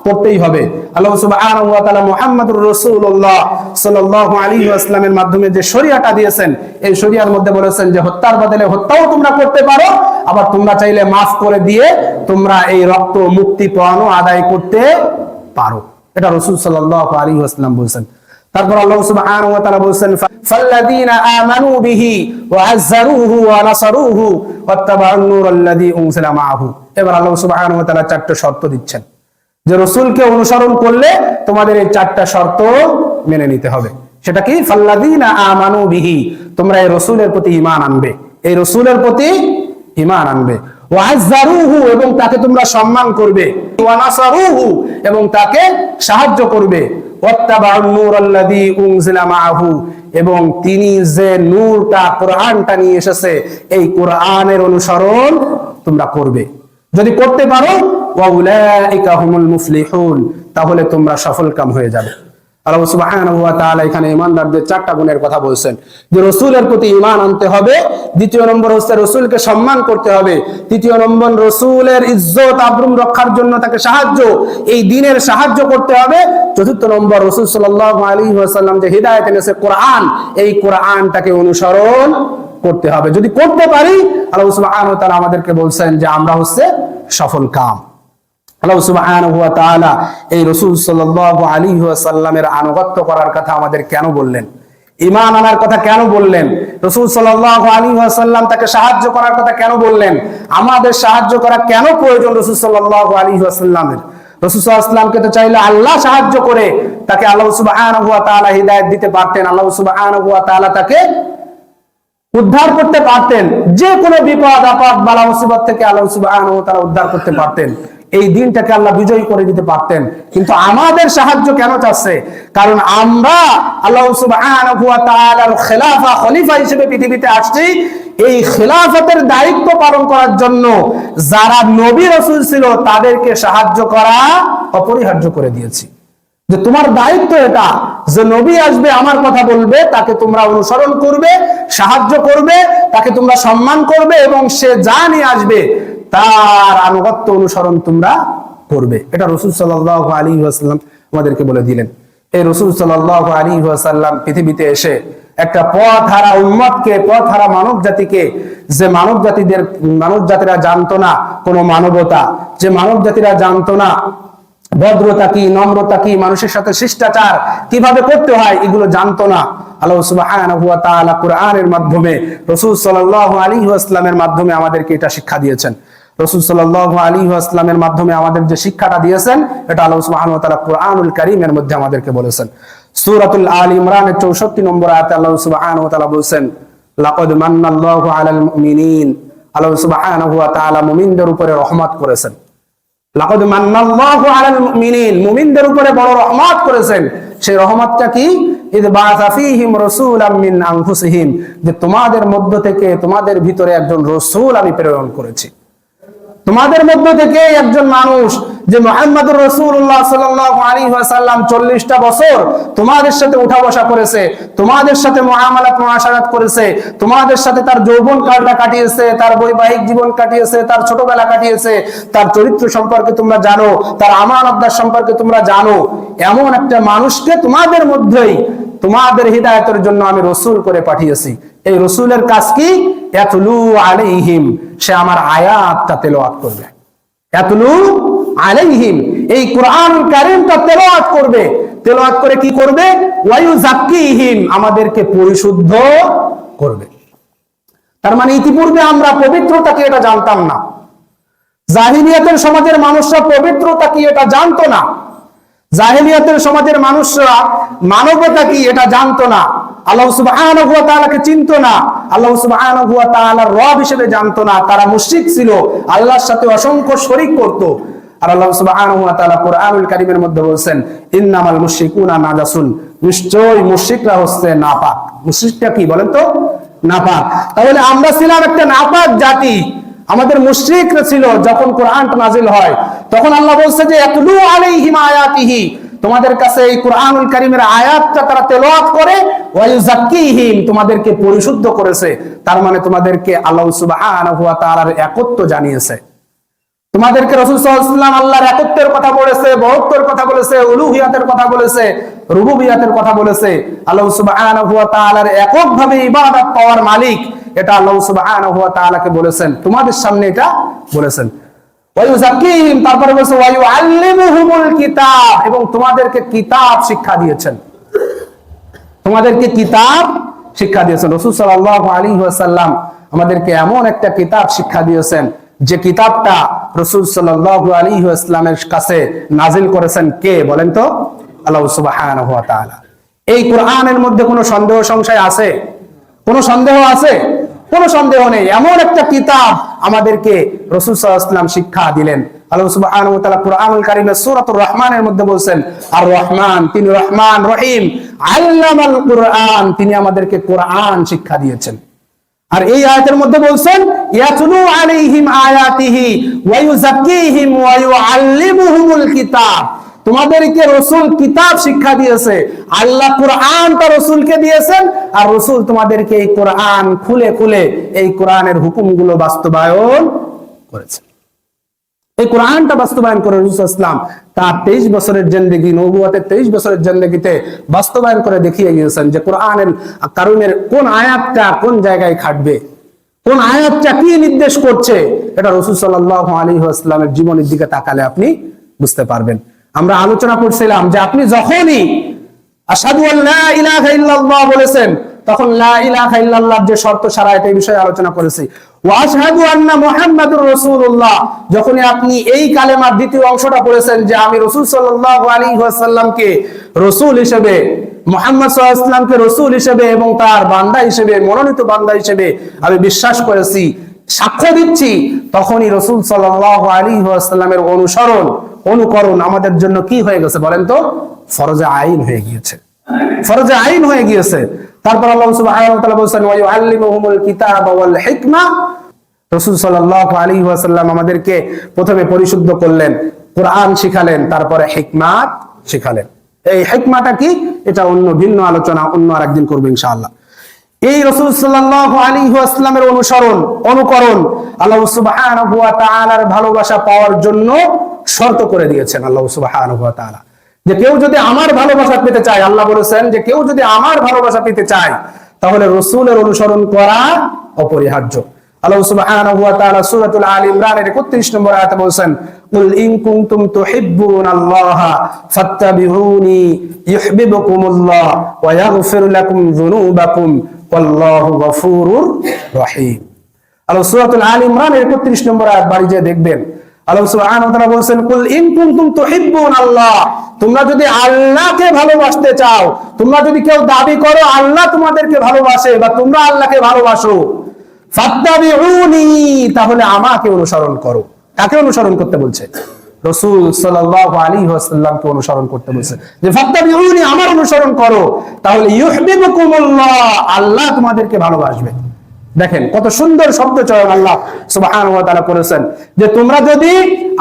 S1: করতেই হবে। আল্লাহ সুবহানাহু ওয়া তাআলা মুহাম্মাদুর রাসূলুল্লাহ সাল্লাল্লাহু আলাইহি ওয়াসাল্লামের মাধ্যমে যে শরীয়তটা দিয়েছেন, এই শরীয়তের মধ্যে বলেছেন যে হত্যার বদলে হত্যাও তোমরা করতে পারো, আবার তোমরা চাইলে মাফ করে দিয়ে তোমরা এই রক্ত মুক্তি পাওয়ানো আদায় করতে পারো। এটা রাসূল সাল্লাল্লাহু আলাইহি ওয়াসাল্লাম বলেছেন। তারপর আল্লাহ সুবহানাহু ওয়া তাআলা বলেন ফাল্লাযীনা আমানু বিহি ওয়া আযযারুহু ওয়া নাসারুহু ওয়াত্তাবাউন নূরাল্লাযী উনজিলা মাআহু। এবার আল্লাহ সুবহানাহু ওয়া তাআলা চারটি শর্ত দিচ্ছেন যে রাসূলকে অনুসরণ করলে তোমাদের এই চারটি শর্ত মেনে নিতে হবে। সেটা কি? ফাল্লাযীনা আমানু বিহি, তোমরা এই রাসূলের প্রতি ঈমান আনবে, এই রাসূলের প্রতি ঈমান আনবে। ওয়া আযযারুহু, এবং তাকে তোমরা সম্মান করবে। ওয়া নাসারুহু, এবং তাকে সাহায্য করবে। ওয়াত্তাবাউন নূরাল্লাযী উনজিলা মাআহু, এবং তিনি যে নূরটা কোরআনটা নিয়ে এসেছে এই কোরআনের অনুসরণ তোমরা করবে। যদি করতে পারো ওয়া উলাইকা হুমুল মুফলিহুন, তাহলে তোমরা সফলকাম হয়ে যাবে। আল্লাহ সুবহানাহু ওয়া তাআলা এখানে ঈমানদারদের চারটা গুণের কথা বলছেন যে রাসূলের প্রতি ঈমান আনতে হবে, দ্বিতীয় নম্বর হচ্ছে রাসূলকে সম্মান করতে হবে, তৃতীয় নম্বর রাসূলের ইজ্জত আবরুম রক্ষার জন্য তাকে সাহায্য, এই দ্বীনের সাহায্য করতে হবে, চতুর্থ নম্বর রাসূল সাল্লাল্লাহু আলাইহি ওয়াসাল্লাম যে হিদায়াত এনেছে কোরআন, এই কোরআনটাকে অনুসরণ করতে হবে। যদি করতে পারি আল্লাহ সুবহানাহু ওয়া তাআলা আমাদেরকে বলছেন যে আমরা হচ্ছে সফল কাম। আল্লাহ সুবহানাহু ওয়া তাআলা এই রাসূল সাল্লাল্লাহু আলাইহি ওয়াসাল্লামের আনুগত্য করার কথা আমাদের কেন বললেন? ঈমান আনার কথা কেন বললেন? রাসূল সাল্লাল্লাহু আলাইহি ওয়াসাল্লাম তাকে সাহায্য করার কথা কেন বললেন? আমাদের সাহায্য করা কেন প্রয়োজন রাসূল সাল্লাল্লাহু আলাইহি ওয়াসাল্লামের? রাসূল সাল্লাল্লাহু আলাইহি ওয়াসাল্লামকে তো চাইলে আল্লাহ সাহায্য করে তাকে আল্লাহ সুবহানাহু ওয়া তাআলা হিদায়াত দিতে পারতেন, আল্লাহ সুবহানাহু ওয়া তাআলা তাকে উদ্ধার করতে পারতেন, যে কোনো বিপদ আপদ বালা মুসিবত থেকে আল্লাহ সুবহানাহু ওয়া তাআলা উদ্ধার করতে পারতেন, এই দিনটাকে আল্লাহ বিজয়ী করে দিতে পারতেন। কিন্তু আমাদের সাহায্য কেন চাচ্ছে? কারণ আমরা আল্লাহ সুবহানাহু ওয়া তাআলার খেলাফা খলিফা হিসেবে পৃথিবীতে আসছি, এই খেলাফতের দায়িত্ব পালন করার জন্য যারা নবী রাসূল ছিল তাদেরকে সাহায্য করা অপরিহার্য করে দিয়েছি। যে তোমার দায়িত্ব এটা, যে নবী আসবে আমার কথা বলবে, তাকে তোমরা অনুসরণ করবে, সাহায্য করবে, তাকে তোমরা সম্মান করবে, এবং সে যা নিয়ে আসবে তার আনুগত্য অনুসরণ তোমরা করবে। এটা রাসূল সাল্লাল্লাহু আলাইহি ওয়াসাল্লাম আমাদেরকে বলে দিলেন। এই রাসূল সাল্লাল্লাহু আলাইহি ওয়াসাল্লাম পৃথিবীতে এসে একটা পথহারা উম্মতকে, পথহারা মানব জাতিকে, যে মানব জাতিরা জানতো না কোনো মানবতা, যে মানব জাতিরা জানতো না ভদ্রতা কি, নম্রতা কি, মানুষের সাথে শিষ্টাচার কিভাবে করতে হয়, এগুলো জানতো না। আল্লাহ সুবহানাহু ওয়া তাআলা কোরআনের মাধ্যমে রাসূল সাল্লাল্লাহু আলাইহি ওয়াসাল্লামের মাধ্যমে আমাদেরকে এটা শিক্ষা দিয়েছেন। রাসূল সাল্লাল্লাহু আলাইহি ওয়াসাল্লামের মাধ্যমে আমাদের যে শিক্ষাটা দিয়েছেন এটা আল্লাহ সুবহানাহু ওয়া তাআলা কোরআনুল কারীমের মধ্যে আমাদেরকে বলেছেন। সূরাতুল আল ইমরানের 64 নম্বর আয়াতে আল্লাহ সুবহানাহু ওয়া তাআলা বলেন লাকাদ মান্নাল্লাহু আলাল মুমিনিন, আল্লাহ সুবহানাহু ওয়া তাআলা মুমিনদের উপরে রহমত করেছেন। লাকাদ মান্নাল্লাহু আলাল মুমিনিন, মুমিনদের উপরে বড় রহমত করেছেন। সেই রহমতটা কি? ইয বাআসা ফীহিম রাসূলাম মিন আনফুসিহিম, যে তোমাদের মধ্য থেকে, তোমাদের ভিতরে একজন রাসূল আমি প্রেরণ করেছি। তোমাদের মধ্য থেকে একজন মানুষ, যে মুহাম্মদুর রাসূলুল্লাহ সাল্লাল্লাহু আলাইহি ওয়াসাল্লাম 40টা বছর তোমাদের সাথে উঠা বসা করেছে, তোমাদের সাথে মুআমালাত মুআশারাত করেছে, তোমাদের সাথে তার যৌবন কালটা কাটিয়েছে, তার বৈবাহিক জীবন কাটিয়েছে, তার ছোটবেলা কাটিয়েছে, তার চরিত্র সম্পর্কে তোমরা জানো, তার আমানতদার সম্পর্কে তোমরা জানো। এমন একটা মানুষকে তোমাদের মধ্যেই তোমাদের হিদায়াতের জন্য আমি রাসূল করে পাঠিয়েছি। এই রাসূলের কাজ কি? ইয়াতলু আলাইহিম, সে আমার আয়াতটা তেলাওয়াত করবে। ইয়াতলু আলাইহিম, এই কোরআনুল কারীমটা তেলাওয়াত করবে। তেলাওয়াত করে কি করবে? ওয়া ইউযাক্কিহিম, আমাদেরকে পরিশুদ্ধ করবে। তার মানে ইতিপূর্বে আমরা পবিত্রতা কি এটা জানতাম না। জাহিলিয়াতের সমাজের মানুষরা পবিত্রতা কি এটা জানতো না। জাহেলিয়াতের সমাজের মানুষরা মানবতা কি এটা জানতো না। আল্লাহ সুবহানাহু ওয়া তাআলাকে চিনতো না, আল্লাহ সুবহানাহু ওয়া তাআলার রব হিসেবে জানতো না। তারা মুশরিক ছিল, আল্লাহর সাথে অসংখ্য শরীক করত। আর আল্লাহ সুবহানাহু ওয়া তাআলা কোরআনুল কারীমের মধ্যে বলেন ইন্নামাল মুশরিকুনা নাজাসুন, নিশ্চয়ই মুশরিকরা হচ্ছে নাপাক। মুশরিকটা কি বলেন তো? নাপাক। তাহলে আমরা ছিলাম একটা নাপাক জাতি, আমাদের মুশরিকরা ছিল। যখন কোরআনটা নাজিল হয় তখন আল্লাহ বলছে যে ইয়াতলু আলাইহিম আয়াতিহি, তোমাদের কাছে এই কোরআনুল কারীমের আয়াতটা তারা তেলাওয়াত করে, ওয়া ইউযাক্কিহিম, তোমাদেরকে পরিশুদ্ধ করেছে। তার মানে তোমাদেরকে আল্লাহ সুবহানাহু ওয়া তাআলার একত্ব জানিয়েছে। তোমাদেরকে রাসূল সাল্লাল্লাহু আলাইহি ওয়াসাল্লাম আল্লাহর একত্বের কথা বলেছে, বহুত্বের কথা বলেছে, উলুহিয়াতের কথা বলেছে, রুবুবিয়াতের কথা বলেছে। আল্লাহ সুবহানাহু ওয়া তাআলার এককভাবে ইবাদত পাওয়ার মালিক এটা আল্লাহ সুবহানাহু ওয়া তাআলাকে বলেছেন, তোমাদের সামনে এটা বলেছেন। ওয়া ইউযাক্কিহিম, তারপরে বলেছে ওয়া ইউআল্লিমুহুমুল কিতাব, এবং তোমাদেরকে কিতাব শিক্ষা দিয়েছেন। তোমাদেরকে কিতাব শিক্ষা দিয়েছেন। রাসূল সাল্লাল্লাহু আলাইহি ওয়াসাল্লাম আমাদেরকে এমন একটা কিতাব শিক্ষা দিয়েছেন যে কিতাবটা রাসূল সাল্লাল্লাহু আলাইহি ওয়াসাল্লামের কাছে নাজিল করেছেন কে বলেন তো? আল্লাহ সুবহানাহু ওয়া তাআলা। এই কোরআনের মধ্যে কোনো সন্দেহ সংশয় আছে? কোনো সন্দেহ আছে? কোনো সন্দেহ নেই। এমন একটা কিতাব আমাদেরকে রাসূল সাল্লাল্লাহু আলাইহি ওয়াসাল্লাম শিক্ষা দিলেন। আল্লাহ সুবহানাহু ওয়া তাআলা কুরআনুল কারীমের সূরাতুর রহমানের মধ্যে বলছেন, আর রহমান, তিনি রহমান রহিম, আল্লামাল কুরআন, তিনি আমাদেরকে কোরআন শিক্ষা দিয়েছেন। আর এই আয়াতের মধ্যে বলছেন, ইয়াতলু আলাইহিম আয়াতিহি ওয়া ইউযাক্কিহিম ওয়া ইউআল্লিমুহুমুল কিতাব, তোমাদেরকে রাসূল কিতাব শিক্ষা দিয়েছে, আল্লাহ কোরআন তার রাসূলকে দিয়েছেন, আর রাসূল তোমাদেরকে এই কোরআন খুলে খুলে এই কোরআনের হুকুমগুলো বাস্তবায়ন করেছেন। এই কোরআনটা বাস্তবায়ন করে রাসূল ইসলাম তার 23 বছরের জিন্দেগি, নবুয়তের 23 বছরের জিন্দেগিতে বাস্তবায়ন করে দেখিয়ে গিয়েছেন যে কোরআনের কারণের কোন আয়াতটা কোন জায়গায় খাটবে, কোন আয়াতটা কি নির্দেশ করছে, এটা রাসূল সাল্লাল্লাহু আলাইহি ওয়াসাল্লামের জীবনের দিকে তাকালে আপনি বুঝতে পারবেন। আমরা আলোচনা করছিলাম যে আপনি যখনই আশহাদু আল্লা ইলাহা ইল্লাল্লাহ বলেছেন, তখন লা ইলাহা ইল্লাল্লাহর যে শর্ত শারায়েত এই বিষয়ে আলোচনা করেছি। ওয়া আশহাদু আন্না মুহাম্মাদুর রাসূলুল্লাহ, যখনই আপনি এই কালেমার দ্বিতীয় অংশটা পড়েছেন যে আমি রাসূল সাল্লাল্লাহু আলাইহি ওয়াসাল্লামকে রাসূল হিসেবে, মুহাম্মদ সাল্লাল্লাহু আলাইহি ওয়াসাল্লামকে রাসূল হিসেবে এবং তার বান্দা হিসেবে, মনোনীত বান্দা হিসেবে আমি বিশ্বাস করেছি, সাক্ষ্য দিচ্ছি, তখনই রাসূল সাল্লাল্লাহু আলাইহি ওয়াসাল্লামের অনুসরণ, অনুকরণ আমাদের জন্য কি হয়ে গেছে বলেন তো? ফরজে আইন হয়ে গিয়েছে, ফরজে আইন হয়ে গিয়েছে। তারপর আল্লাহ সুবহানাহু ওয়া তাআলা বলেন, ওয়া ইউআল্লিমুহুমুল কিতাবা ওয়াল হিকমা, রাসূল সাল্লাল্লাহু আলাইহি ওয়াসাল্লাম আমাদেরকে প্রথমে পরিশুদ্ধ করলেন, কোরআন শিখালেন, তারপরে হিকমাত শিখালেন। এই হিকমাটা কি, এটা অন্য ভিন্ন আলোচনা অন্য আরেকদিন করব ইনশাআল্লাহ। এই রাসূল সাল্লাল্লাহু আলাইহি ওয়াসাল্লামের অনুসরণ, অনুকরণ আল্লাহ সুবহানাহু ওয়া তাআলার ভালোবাসা পাওয়ার জন্য শর্ত করে দিয়েছেন আল্লাহ সুবহানাহু ওয়া তাআলা, যে কেউ যদি আমার ভালোবাসা পেতে চায়, আল্লাহ বলেছেন যে কেউ যদি আমার ভালোবাসা পেতে চায় তাহলে রাসূলের অনুসরণ করা অপরিহার্য। আল্লাহ সুবহানাহু ওয়া তাআলা সূরাতুল আল ইমরানের 31 নম্বর আয়াতে বলেন, কুল ইন কুনতুম তুহিব্বুনাল্লাহা ফাত্তাবিউনি ইউহিব্বুকুমুল্লাহ ওয়া ইয়াগফির লাকুম যুনুবাকুম ওয়াল্লাহু গফুরুর রহিম। আল্লাহ সূরাতুল আল ইমরানের 31 নম্বর আয়াত বাড়ি যে দেখবেন, আল্লাহ সুবহানাহু ওয়া তাআলা বলেন, কুল ইন কুনতুম তুহিব্বুনাল্লাহ, তোমরা যদি আল্লাহকে ভালোবাসতে চাও, তোমরা যদি কেউ দাবি করো আল্লাহ তোমাদেরকে ভালোবাসে বা তোমরা আল্লাহকে ভালোবাসো, ফাত্তাবিউনি, তাহলে আমাকে অনুসরণ করো। কাকে অনুসরণ করতে বলছে? রাসূল সাল্লাল্লাহু আলাইহি ওয়াসাল্লামকে অনুসরণ করতে বলছে, যে ফাত্তাবিউনি, আমার অনুসরণ করো, তাহলে ইউহিব্বুকুমুল্লাহ, আল্লাহ তোমাদেরকে ভালোবাসবে। দেখেন কত সুন্দর শব্দ চয়ন আল্লাহ সুবহানাহু ওয়া তাআলা করেছেন, যে তোমরা যদি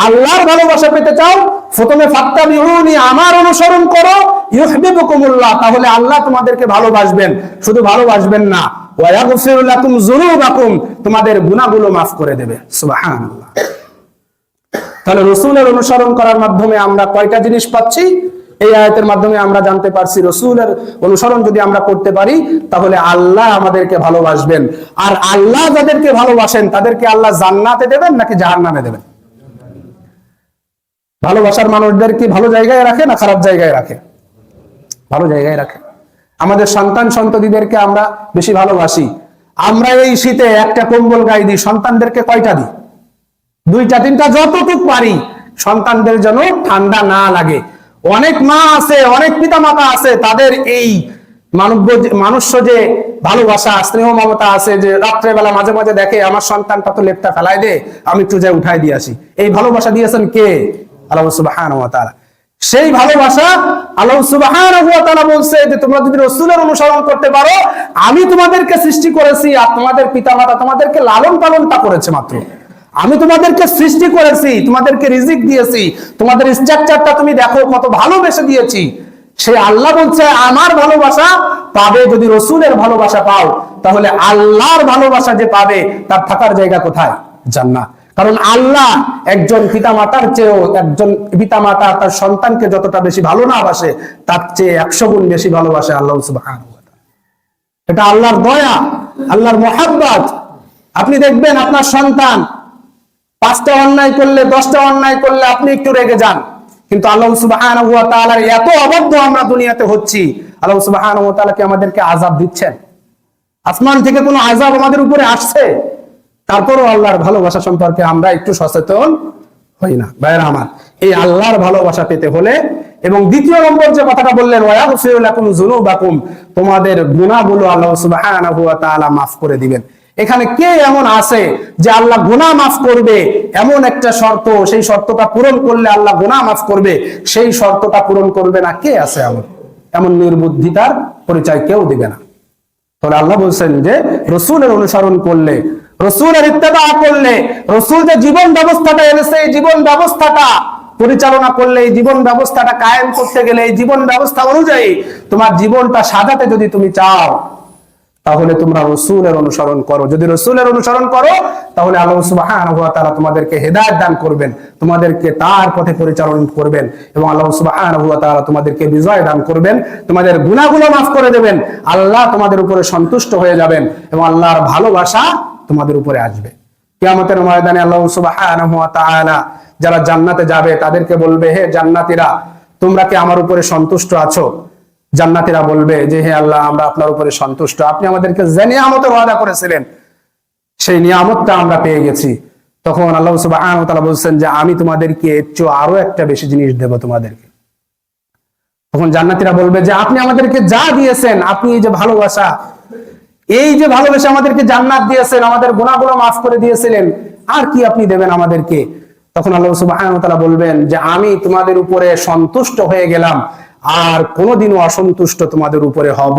S1: আল্লাহর ভালোবাসা পেতে চাও প্রথমে ফাত্তাবিউনি, আমার অনুসরণ করো, ইউহিব্বুকুমুল্লাহ, তাহলে আল্লাহ তোমাদেরকে ভালোবাসবেন। শুধু ভালোবাসবেন না, ওয়া ইয়াগফির লাকুম যুনুবাকুম, তোমাদের গুনাহগুলো maaf করে দেবে। সুবহানাল্লাহ। তাহলে রাসূলের অনুসরণ করার মাধ্যমে আমরা কয়টা জিনিস পাচ্ছি? এই আয়াতের মাধ্যমে আমরা জানতে পারছি রাসূলের অনুসরণ যদি আমরা করতে পারি তাহলে আল্লাহ আমাদেরকে ভালোবাসবেন, আর আল্লাহ যাদেরকে ভালোবাসেন তাদেরকে আল্লাহ জান্নাতে দেবেন নাকি জাহান্নামে দেবেন? ভালোবাসার মানুষদের কি ভালো জায়গায় রাখে না খারাপ জায়গায় রাখে? ভালো জায়গায় রাখে। আমাদের সন্তান সন্ততিদেরকে আমরা বেশি ভালোবাসি। আমরা এই শীতে একটা কম্বল গায়ে দিই, সন্তানদেরকে কয়টা দিই? 2টা 3টা, যতটুকু পারি, সন্তানদের যেন ঠান্ডা না লাগে। অনেক মা আছে, অনেক পিতা মাতা আছে, তাদের এই মানুষ্য যে ভালোবাসা, স্নেহ মমতা আছে, যে রাত্রেবেলা মাঝে মাঝে দেখে আমার সন্তানটা তো লেপটা ফেলাই দে, আমি একটু যাই উঠাই দিয়ে আসি। এই ভালোবাসা দিয়েছেন কে? আল্লাহ সুবহানাহু ওয়া তাআলা। সেই ভালোবাসা আল্লাহ সুবহানাহু ওয়া তাআলা বলছে যে তোমরা যদি রাসূলের অনুসরণ করতে পারো, আমি তোমাদেরকে সৃষ্টি করেছি, আর তোমাদের পিতামাতা তোমাদেরকে লালন পালনটা করেছে মাত্র। আমি তোমাদেরকে সৃষ্টি করেছি, তোমাদেরকে রিজিক দিয়েছি, তোমাদের স্ট্রাকচারটা তুমি দেখো কত ভালোবেসে দিয়েছি। সে আল্লাহ বলছে আমার ভালোবাসা পাবে যদি রাসূলের ভালোবাসা পাও, তাহলে আল্লাহর ভালোবাসা যে পাবে তার থাকার জায়গা কোথায়? জান্নাত। কারণ আল্লাহ একজন পিতামাতার চেয়েও, একজন পিতামাতা তার সন্তানকে যতটা বেশি ভালো না বাসে, তার চেয়ে 100 গুণ বেশি ভালোবাসে আল্লাহ সুবহানাহু ওয়া তাআলা। এটা আল্লাহর দয়া, আল্লাহর মহব্বত। আপনি দেখবেন আপনার সন্তান 5টা অন্যায় করলে, 10টা অন্যায় করলে আপনি একটু রেগে যান, কিন্তু আল্লাহ সুবহানাহু ওয়া তাআলার এত অবাধ্য আমরা দুনিয়াতে হচ্ছি, আল্লাহ সুবহানাহু ওয়া তাআলা কি আমাদেরকে আযাব দিচ্ছেন? আসমান থেকে কোনো আযাব আমাদের উপরে আসছে? তারপরও আল্লাহর ভালোবাসা সম্পর্কে আমরা একটু সচেতন হই না। ভাইরা আমার, এই আল্লাহর ভালোবাসা পেতে হলে, এবং দ্বিতীয় নম্বর যে কথাটা বললেন, ওয়ায়াগফিরু লাকুম যুনুবাকুম, তোমাদের গুনাহগুলো আল্লাহ সুবহানাহু ওয়া তাআলা মাফ করে দিবেন। এখানে কে এমন আছে যে আল্লাহ গুনাহ মাফ করবে এমন একটা শর্ত, সেই শর্তটা পূরণ করলে আল্লাহ গুনাহ মাফ করবে, সেই শর্তটা পূরণ করবে না? কে আছে এমন নির্বুদ্ধিতার পরিচয় কেউ দিবে না। তাহলে আল্লাহ বলছেন যে রাসূলের অনুসরণ করলে, রাসূলের ইত্তেবা করলে, রাসূল যে জীবন ব্যবস্থাটা এনেছে, এই জীবন ব্যবস্থাটা পরিচালনা করলে, এই জীবন ব্যবস্থাটা কায়েম করতে গেলে, এই জীবন ব্যবস্থা অনুযায়ী তোমার জীবনটা সাজাতে যদি তুমি চাও, তাহলে তোমরা রাসূলের অনুসরণ করো। যদি রাসূলের অনুসরণ করো, তাহলে আল্লাহ সুবহানাহু ওয়া তাআলা তোমাদেরকে হেদায়েত দান করবেন, তোমাদেরকে তার পথে পরিচালনা করবেন, এবং আল্লাহ সুবহানাহু ওয়া তাআলা তোমাদেরকে বিজয় দান করবেন, তোমাদের গুনাহগুলো মাফ করে দেবেন, আল্লাহ তোমাদের উপরে সন্তুষ্ট হয়ে যাবেন, এবং আল্লাহর ভালোবাসা তোমাদের উপরে আসবে। কিয়ামতের ময়দানে আল্লাহ সুবহানাহু ওয়া তাআলা যারা জান্নাতে যাবে তাদেরকে বলবে, হে জান্নাতীরা, তোমরা কি আমার উপরে সন্তুষ্ট আছো? জান্নাতীরা বলবে যে, হে আল্লাহ, আমরা আপনার উপরে সন্তুষ্ট, আপনি আমাদেরকে যে নিয়ামতের ওয়াদা করেছিলেন সেই নিয়ামতটা আমরা পেয়ে গেছি। তখন আল্লাহ সুবহানাহু ওয়া তাআলা বলছেন যে আমি তোমাদেরকে এর চেয়ে আরো একটা বেশি জিনিস দেব তোমাদেরকে। তখন জান্নাতীরা বলবে যে আপনি আমাদেরকে যা দিয়েছেন, আপনি এই যে ভালোবাসা, এই যে ভালোবেসে আমাদেরকে জান্নাত দিয়েছেন, আমাদের গুনাহগুলো মাফ করে দিয়েছিলেন, আর কি আপনি দেবেন আমাদেরকে? তখন আল্লাহ সুবহানাহু ওয়া তাআলা বলবেন যে আমি তোমাদের উপরে সন্তুষ্ট হয়ে গেলাম, আর কোনোদিনও অসন্তুষ্ট তোমাদের উপরে হব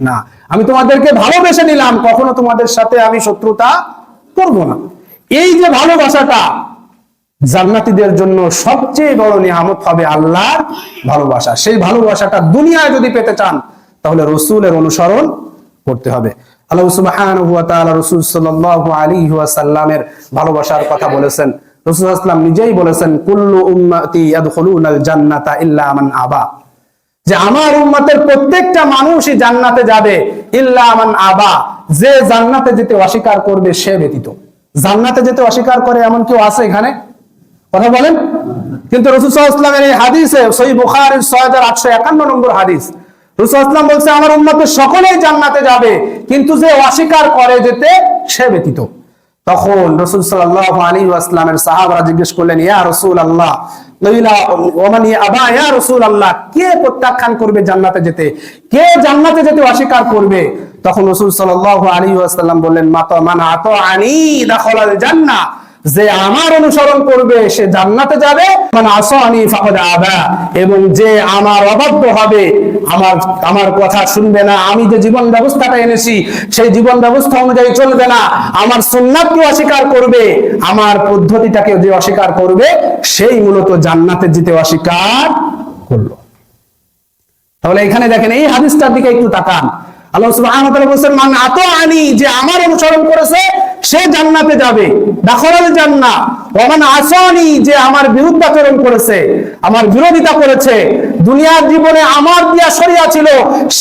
S1: না। আমি তোমাদেরকে ভালোবেসে নিলাম, কখনো তোমাদের সাথে আমি শত্রুতা করব না। এই যে ভালোবাসাটা জান্নাতীদের জন্য সবচেয়ে বড় নিয়ামত হবে আল্লাহর ভালোবাসা। সেই ভালোবাসাটা দুনিয়ায় যদি পেতে চান, তাহলে রাসূলের অনুসরণ করতে হবে। আল্লাহ সুবহানাহু ওয়া তাআলা রাসূল সাল্লাল্লাহু আলাইহি ওয়াসাল্লামের ভালোবাসার কথা বলেছেন। রাসূল সাল্লাল্লাহু আলাইহি ওয়াসাল্লাম নিজেই বলেছেন, কুল্লু উম্মতি ইয়াদখুলুনাল জান্নাতা ইল্লা মান আবা, যে আমার উম্মতের প্রত্যেকটা মানুষই জান্নাতে যাবে, ইল্লা মান আবা, যে জান্নাতে যেতে অস্বীকার করবে সে ব্যতীত। জান্নাতে যেতে অস্বীকার করে এমন কেউ আছে এখানে? কথা বলেন। কিন্তু রাসূল সাল্লাল্লাহু আলাইহি ওয়াসাল্লামের এই হাদিসে, সহিহ বুখারীর 6851 নম্বর হাদিস, রাসূল সাল্লাল্লাহু আলাইহি ওয়াসাল্লাম বলছে আমার উম্মতের সকলেই জান্নাতে যাবে, কিন্তু যে অস্বীকার করে যেতে সে ব্যতীত। তখন রাসূল সাল্লাল্লাহু আলাইহি ওয়াসাল্লামের সাহাবারা জিজ্ঞেস করলেন, ইয়া রাসূলুল্লাহ, ওমান আবা, ইয়া রাসূলুল্লাহ, কে প্রত্যাখ্যান করবে জান্নাতে যেতে? কে জান্নাতে যেতে অস্বীকার করবে? তখন রাসূল সাল্লাল্লাহু আলাইহি ওয়াসাল্লাম বললেন, মান আতাআনি দাখালাল জান্নাহ, যে আমার অনুসরণ করবে সে জান্নাতে যাবে, মান আসানি ফাকাদ আবা, এবং যে আমার অবাধ্য হবে, আমার কথা শুনবে না, আমি যে জীবন ব্যবস্থাটা এনেছি সেই জীবন ব্যবস্থা অনুযায়ী চলবে না, আমার সুন্নাতকে অস্বীকার করবে, আমার পদ্ধতিটাকে যে অস্বীকার করবে, সেই মূলত জান্নাতে যেতে অস্বীকার করলো। তাহলে এখানে দেখেন, এই হাদিসটার দিকে একটু তাকান। আল্লাহ সুবহানাহু ওয়া তাআলা বলেন, মান আতাআনি, যে আমার অনুসরণ করেছে সে জান্নাতে যাবে, দাখালাল জান্নাহ, ওয়া মান আসানি, যে আমার বিরুদ্ধাচরণ করেছে, আমার বিরোধিতা করেছে, দুনিয়ার জীবনে আমার দেয়া শরিয়া ছিল,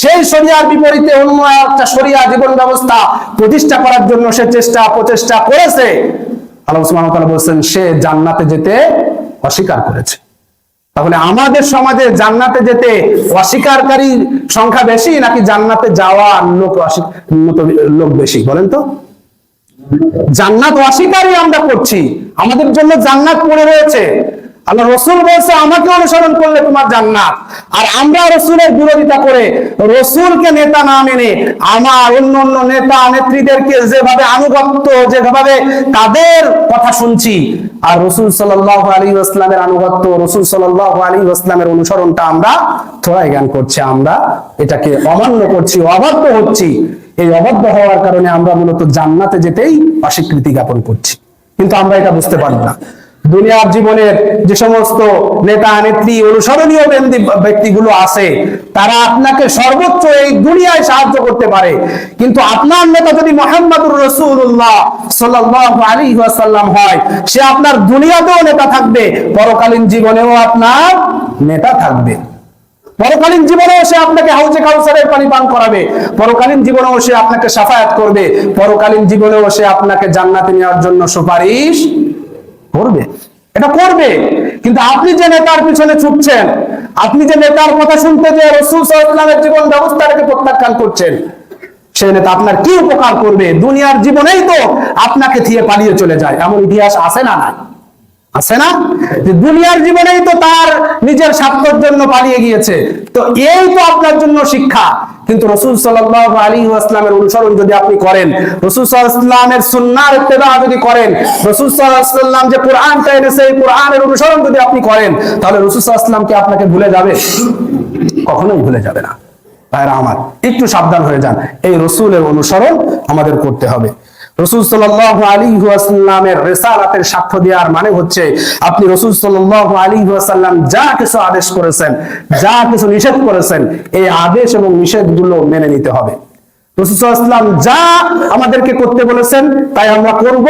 S1: সেই শরিয়ার বিপরীতে অন্য একটা শরিয়া জীবন ব্যবস্থা প্রতিষ্ঠা করার জন্য সে প্রচেষ্টা করেছে, আল্লাহ সুবহানাহু ওয়া তাআলা বলেন সে জান্নাতে যেতে অস্বীকার করেছে। তাহলে আমাদের সমাজে জান্নাতে যেতে অস্বীকারী সংখ্যা বেশি, নাকি জান্নাতে যাওয়ার লোক বেশি? বলেন তো। জান্নাত অস্বীকারই আমরা করছি, আমাদের জন্য জান্নাত পড়ে রয়েছে। আল্লাহ রাসূল বলছে আমাকে অনুসরণ করলে তোমার জান্নাত, আর আমরা রাসূলের বিরোধিতা করে, রাসূলকে নেতা না মেনে আমার অন্য নেতা নেত্রীদেরকে যেভাবে আনুগত্য, যেভাবে তাদের কথা শুনছি, আর রাসূল সাল্লাল্লাহু আলাইহি ওয়াসাল্লামের আনুগত্য, রাসূল সাল্লাল্লাহু আলাইহি ওয়াসাল্লামের অনুসরণটা আমরা থোড়াই জ্ঞান করছি, আমরা এটাকে অমান্য করছি, অবাধ্য হচ্ছি। এই অবাধ্য হওয়ার কারণে আমরা মূলত জান্নাতে যেতেই অস্বীকৃতি জ্ঞাপন করছি, কিন্তু আমরা এটা বুঝতে পারি না। দুনিয়ার জীবনের যে সমস্ত নেতা নেত্রী অনুসরণীয় ব্যক্তিগুলো আছে, তারা আপনাকে সর্বোচ্চ এই দুনিয়ায় সাহায্য করতে পারে, কিন্তু আপনার নেতা যদি মুহাম্মদুর রাসূলুল্লাহ সাল্লাল্লাহু আলাইহি ওয়াসাল্লাম হয়, সে আপনার দুনিয়াতেও নেতা থাকবে, পরকালীন জীবনেও আপনার নেতা থাকবে। পরকালীন জীবনেও সে আপনাকে হাউজে কাউসারের পানি পান করাবে, পরকালীন জীবনেও সে আপনাকে শাফায়াত করবে, পরকালীন জীবনেও সে আপনাকে জান্নাতে নেওয়ার জন্য সুপারিশ করবে। এটা করবে, কিন্তু আপনি যে নেতার পিছনে ছুটছেন, আপনি যে নেতার কথা শুনতে যে রাসূল সাল্লাল্লাহু আলাইহি ওয়াসাল্লামের জীবন ব্যবস্থাটাকে প্রত্যাখ্যান করছেন, সেই নেতা আপনার কি উপকার করবে? দুনিয়ার জীবনেই তো আপনাকে থিয়ে পালিয়ে চলে যায়, এমন ইতিহাস আছে না? নাই আছে না? যে দুনিয়ার জীবনেই তো তার নিজের স্বার্থের জন্য পালিয়ে গিয়েছে। তো এই তো আপনার জন্য শিক্ষা। কিন্তু রাসূল সাল্লাল্লাহু আলাইহি ওয়াসাল্লামের অনুসরণ যদি আপনি করেন, রাসূল সাল্লাল্লাহু আলাইহি ওয়াসাল্লামের সুন্নাহর ইত্তেবা যদি করেন, রাসূল সাল্লাল্লাহু আলাইহি ওয়াসাল্লাম যে কোরআনটা এনেছে এই কোরআনের অনুসরণ যদি আপনি করেন, তাহলে রাসূল সাল্লাল্লাহু আলাইহি ওয়াসাল্লাম কি আপনাকে ভুলে যাবে? কখনোই ভুলে যাবে না। ভাইরা আমার, একটু সাবধান হয়ে যান। এই রাসূলের অনুসরণ আমাদের করতে হবে। রাসূল সাল্লাল্লাহু আলাইহি ওয়াসাল্লামের রিসালাতের সাক্ষ্য দেওয়ার মানে হচ্ছে আপনি রাসূল সাল্লাল্লাহু আলাইহি ওয়াসাল্লাম যা কিছু আদেশ করেছেন, যা কিছু নিষেধ করেছেন, এই আদেশ এবং নিষেধগুলো মেনে নিতে হবে। রাসূল সাল্লাল্লাহু আলাইহি ওয়াসাল্লাম যা আমাদেরকে করতে বলেছেন তাই আমরা করব,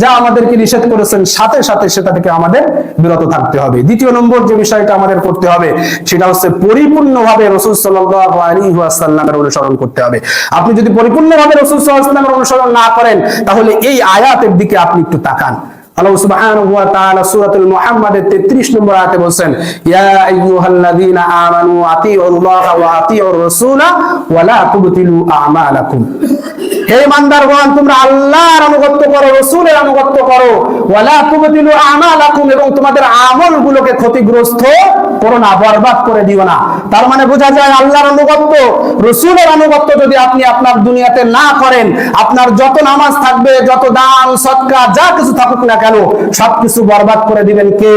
S1: যা আমাদেরকে নিষেধ করেছেন সাথে সাথে সেটা থেকে আমাদের বিরত থাকতে হবে। দ্বিতীয় নম্বর যে বিষয়টা আমাদের করতে হবে সেটা হচ্ছে পরিপূর্ণভাবে রাসূল সাল্লাল্লাহু আলাইহি ওয়াসাল্লামের অনুসরণ করতে হবে। আপনি যদি পরিপূর্ণভাবে রাসূল সাল্লাল্লাহু আলাইহি ওয়াসাল্লামের অনুসরণ না করেন, তাহলে এই আয়াতের দিকে আপনি একটু তাকান। আল্লাহ সুবহানাহু ওয়া তাআলা সূরাতুল মুহাম্মাদের 33 নম্বর আয়াতে বলেন, ইয়া আইয়ুহাল্লাযীনা আমানু আতিউল্লাহা ওয়া আতিউর রাসূলা ওয়া লা তুবতিলু আমালাকুম। হে ঈমানদারগণ, তোমরা আল্লাহর আনুগত্য করো, রাসূলের আনুগত্য করো, ওয়া লা তুবতিলু আমালাকুম, এবং তোমাদের আমলগুলোকে ক্ষতিগ্রস্ত করো না, বরবাদ করে দিও না। তার মানে বোঝা যায় আল্লাহর আনুগত্য, রাসূলের আনুগত্য যদি আপনি আপনার দুনিয়াতে না করেন, আপনার যত নামাজ থাকবে, যত দান সদকা যা কিছু থাকুক না কেন, সবকিছু বরবাদ করে দিবেন কে?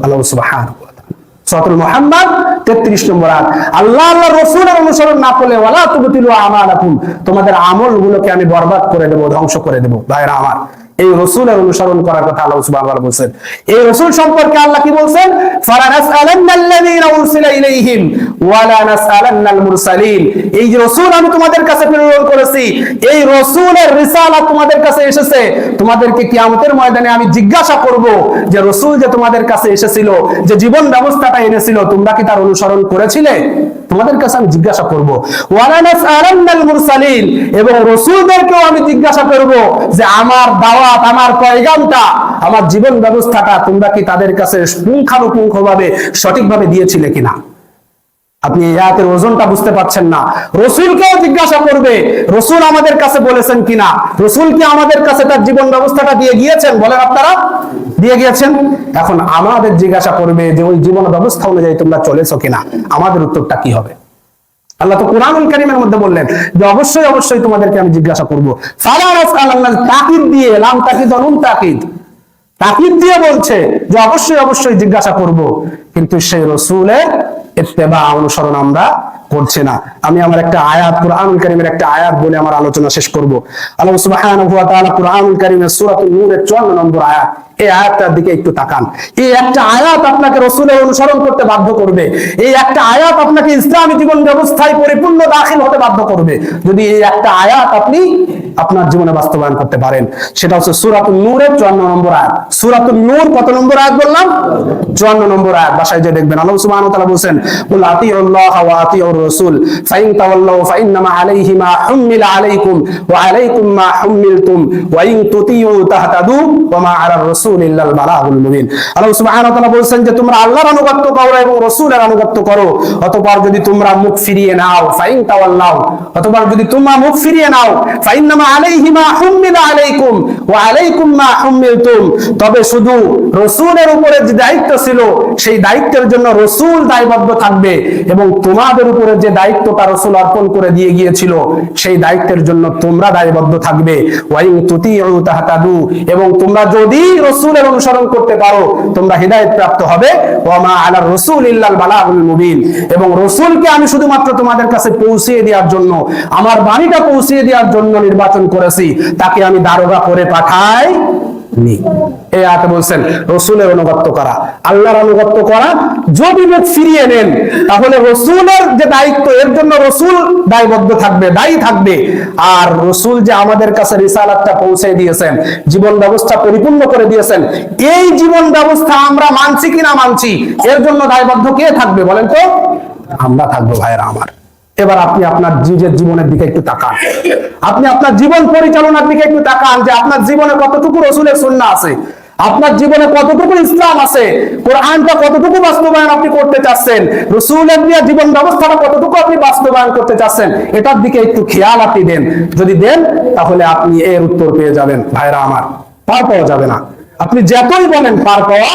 S1: আল্লাহ সুবহানাহু ওয়া তাআলা। সূরাতুল মুহাম্মাদ 33 নম্বর আয়াত। আল্লাহ আল্লাহর রাসূলের অনুসরণ না করলে ওয়ালা তুবতিলু আমালাকুম, তোমাদের আমলগুলোকে আমি বরবাদ করে দেব, ধ্বংস করে দেব। ভাইরা আমার, এই রাসূলের অনুসরণ করার কথা আল্লাহ সুবহানাহু ওয়া তাআলা বলেন। এই রাসূল সম্পর্কে আল্লাহ কি বলেন? ফালানাসআলান্নাল্লাযীনা উরসিলা ইলাইহিম ওয়া লা নাসআলান্নাল মুরসালিন। এই যে রাসূল আমি তোমাদের কাছে প্রেরণ করেছি, এই রাসূলের রিসালাত তোমাদের কাছে এসেছে, তোমাদেরকে কিয়ামতের ময়দানে আমি জিজ্ঞাসা করব যে রাসূল যে তোমাদের কাছে এসেছিল, যে জীবন ব্যবস্থাটা এনেছিল, তোমরা কি তার অনুসরণ করেছিলে? তোমাদের কাছে আমি জিজ্ঞাসা করব। ওয়া লা নাসআলান্নাল মুরসালিন, এবং রাসূলদেরকেও আমি জিজ্ঞাসা করব যে আমার দাওয়াত, আমার পয়গামটা, আমার জীবন ব্যবস্থাটা তোমরা কি তাদের কাছে পুঙ্খানুপুঙ্খভাবে সঠিকভাবে দিয়েছিলে কিনা? আপনি এই আয়াতের ওজনটা বুঝতে পারছেন না। রাসূলকেও জিজ্ঞাসা করবে, রাসূল আমাদের কাছে বলেছেন কিনা, রাসূল কি আমাদের কাছে তার জীবন ব্যবস্থাটা দিয়ে গিয়েছেন? বলেন আপনারা, দিয়ে গিয়েছেন? এখন আমাদের জিজ্ঞাসা করবে যে ওই জীবন ব্যবস্থা অনুযায়ী তোমরা চলেছো কিনা। আমাদের উত্তরটা কি হবে? আল্লাহ তো কোরআনুল কারীমের মধ্যে বললেন যে অবশ্যই অবশ্যই তোমাদেরকে আমি জিজ্ঞাসা করব। তাকিদ দিয়ে, লাম তাকিদ নুন তাকিদ, তাকিদ দিয়ে বলছে যে অবশ্যই অবশ্যই জিজ্ঞাসা করব, কিন্তু সেই রাসূলের ইত্তেবা, অনুসরণ আমরা করছে না। আমি আমার একটা আয়াত, কোরআনুল কারীমের একটা আয়াত বলে আমার আলোচনা শেষ করব। আল্লাহ সুবহানাহু ওয়া তাআলা কোরআনুল কারীমের সূরাতুন নূরের 54 নম্বর আয়াত, এই আয়াতটার দিকে একটু তাকান। এই একটা আয়াত আপনাকে রাসূলের অনুসরণ করতে বাধ্য করবে। এই একটা আয়াত আপনাকে ইসলামী জীবন ব্যবস্থায় পরিপূর্ণ দাখিল হতে বাধ্য করবে, যদি এই একটা আয়াত আপনি আপনার জীবনে বাস্তবায়ন করতে পারেন। সেটা হচ্ছে সূরাতুন নূরের 54 নম্বর আয়াত। সূরাতুন নূর কত নম্বর আয়াত বললাম? 54 নম্বর আয়াত। বাসায় যে দেখবেন আল্লাহ সুবহানাহু ওয়া তাআলা বলেন, কুল আতিউল্লাহ ওয়া আতিউর রাসূল ফাইন তাওয়াল্লাউ ফাইন্নামা আলাইহি মা হুম্মিলা আলাইকুম ওয়া আলাইকুম মা হুম্মিলতুম ওয়া ইন তুতিউ তাহতাদু ওয়া মা আলার রাসূল ইল্লাল বালাগুল মুবিন। আল্লাহ সুবহানাহু ওয়া তাআলা বলেন যে তোমরা আল্লাহর আনুগত্য করো এবং রাসূলের আনুগত্য করো, অতঃপর যদি তোমরা মুখ ফিরিয়ে নাও, ফাইন তাওয়াল্লাউ, অতঃপর যদি তোমরা মুখ ফিরিয়ে নাও, ফাইন্নামা আলাইহি মা হুম্মিলা আলাইকুম ওয়া আলাইকুম মা হুম্মিলতুম, তবে শুধু রাসূলের উপরে যে দায়িত্ব ছিল সেই দায়িত্বের জন্য রাসূল দায়বদ্ধ থাকবে, এবং তোমাদের উপরে যে দায়িত্বটা রাসূল অর্পণ করে দিয়ে গিয়েছিল সেই দায়িত্বের জন্য তোমরা দায়বদ্ধ থাকবে। ওয়া ইন তুতিউ তাহতাদু, এবং তোমরা যদি রাসূলের অনুসরণ করতে পারো তোমরা হিদায়াত প্রাপ্ত হবে। ওয়া মা আলার রাসূল ইল্লাল বালাগুল মুবিন, এবং রাসূলকে আমি শুধুমাত্র তোমাদের কাছে পৌঁছিয়ে দেওয়ার জন্য, আমার বাণীটা পৌঁছিয়ে দেওয়ার জন্য নির্বাচন করেছি, তাকে আমি দারোগা করে পাঠাই নি। এই আয়াতে বলছেন রাসূলের অনুগত্য করা, আল্লাহর অনুগত্য করা। যদি মুখ ফিরিয়ে নেন তাহলে রাসূলের যে দায়িত্ব এর জন্য রাসূল দায়বদ্ধ থাকবে, দায়ী থাকবে। আর রাসূল যে আমাদের কাছে রিসালাতটা পৌঁছে দিয়েছেন, জীবন ব্যবস্থা পরিপূর্ণ করে দিয়েছেন, এই জীবন ব্যবস্থা আমরা মানছি কিনা মানছি, এর জন্য দায়বদ্ধ কে থাকবে বলেন তো? আমরা থাকবো। ভাইরা আমার, এবার আপনি আপনার নিজের জীবনের দিকে একটু তাকান, আপনি আপনার জীবন পরিচালনার দিকে একটু তাকান যে আপনার জীবনে কতটুকু রাসূলের সুন্নাহ আছে, আপনার জীবনে কতটুকু ইসলাম আছে, কোরআনটা কতটুকু বাস্তবায়ন আপনি করতে চাচ্ছেন, রাসূলের দিয়ে জীবন ব্যবস্থাটা কতটুকু আপনি বাস্তবায়ন করতে চাচ্ছেন, এটার দিকে একটু খেয়াল আপনি দেন। যদি দেন তাহলে আপনি এর উত্তর পেয়ে যাবেন। ভাইরা আমার, পার পাওয়া যাবে না। আপনি যতই বলেন পার পাওয়া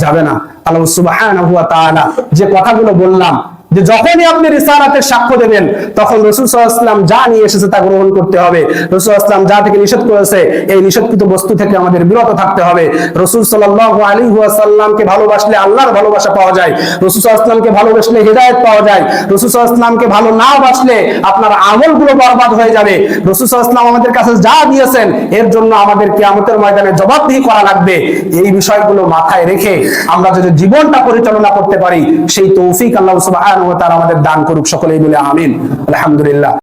S1: যাবে না। আল্লাহ সুবহানাহু ওয়া তাআলা যে কথাগুলো বললাম, যে যখনই আপনি রিসালাতের সাক্ষ্য দেবেন তখন রাসূল সাল্লাল্লাহু আলাইহি ওয়াসাল্লাম যা নিয়ে এসেছে তা গ্রহণ করতে হবে। রাসূল সাল্লাল্লাহু আলাইহি ওয়াসাল্লাম যা থেকে নিষেধ করেছে এই নিষেধকৃত বস্তু থেকে আমাদের বিরত থাকতে হবে। রাসূল সাল্লাল্লাহু আলাইহি ওয়াসাল্লামকে ভালোবাসলে আল্লাহর ভালোবাসা পাওয়া যায়, রাসূল সাল্লাল্লাহু আলাইহি ওয়াসাল্লামকে ভালোবাসলে হিদায়াত পাওয়া যায়, রাসূল সাল্লাল্লাহু আলাইহি ওয়াসাল্লামকে ভালো না বাসলে আপনার আমলগুলো বরবাদ হয়ে যাবে। রাসূল সাল্লাল্লাহু আলাইহি ওয়াসাল্লাম আমাদের কাছে যা দিয়েছেন এর জন্য আমাদের কিয়ামতের ময়দানে জবাবদিহি করা লাগবে। এই বিষয়গুলো মাথায় রেখে আমরা যদি জীবনটা পরিচালনা করতে পারি সেই তৌফিক আল্লাহ সুবহানাহু ওয়া তাআলা আমাদের দান করুক। সকলেই বলে আমিন। আলহামদুলিল্লাহ।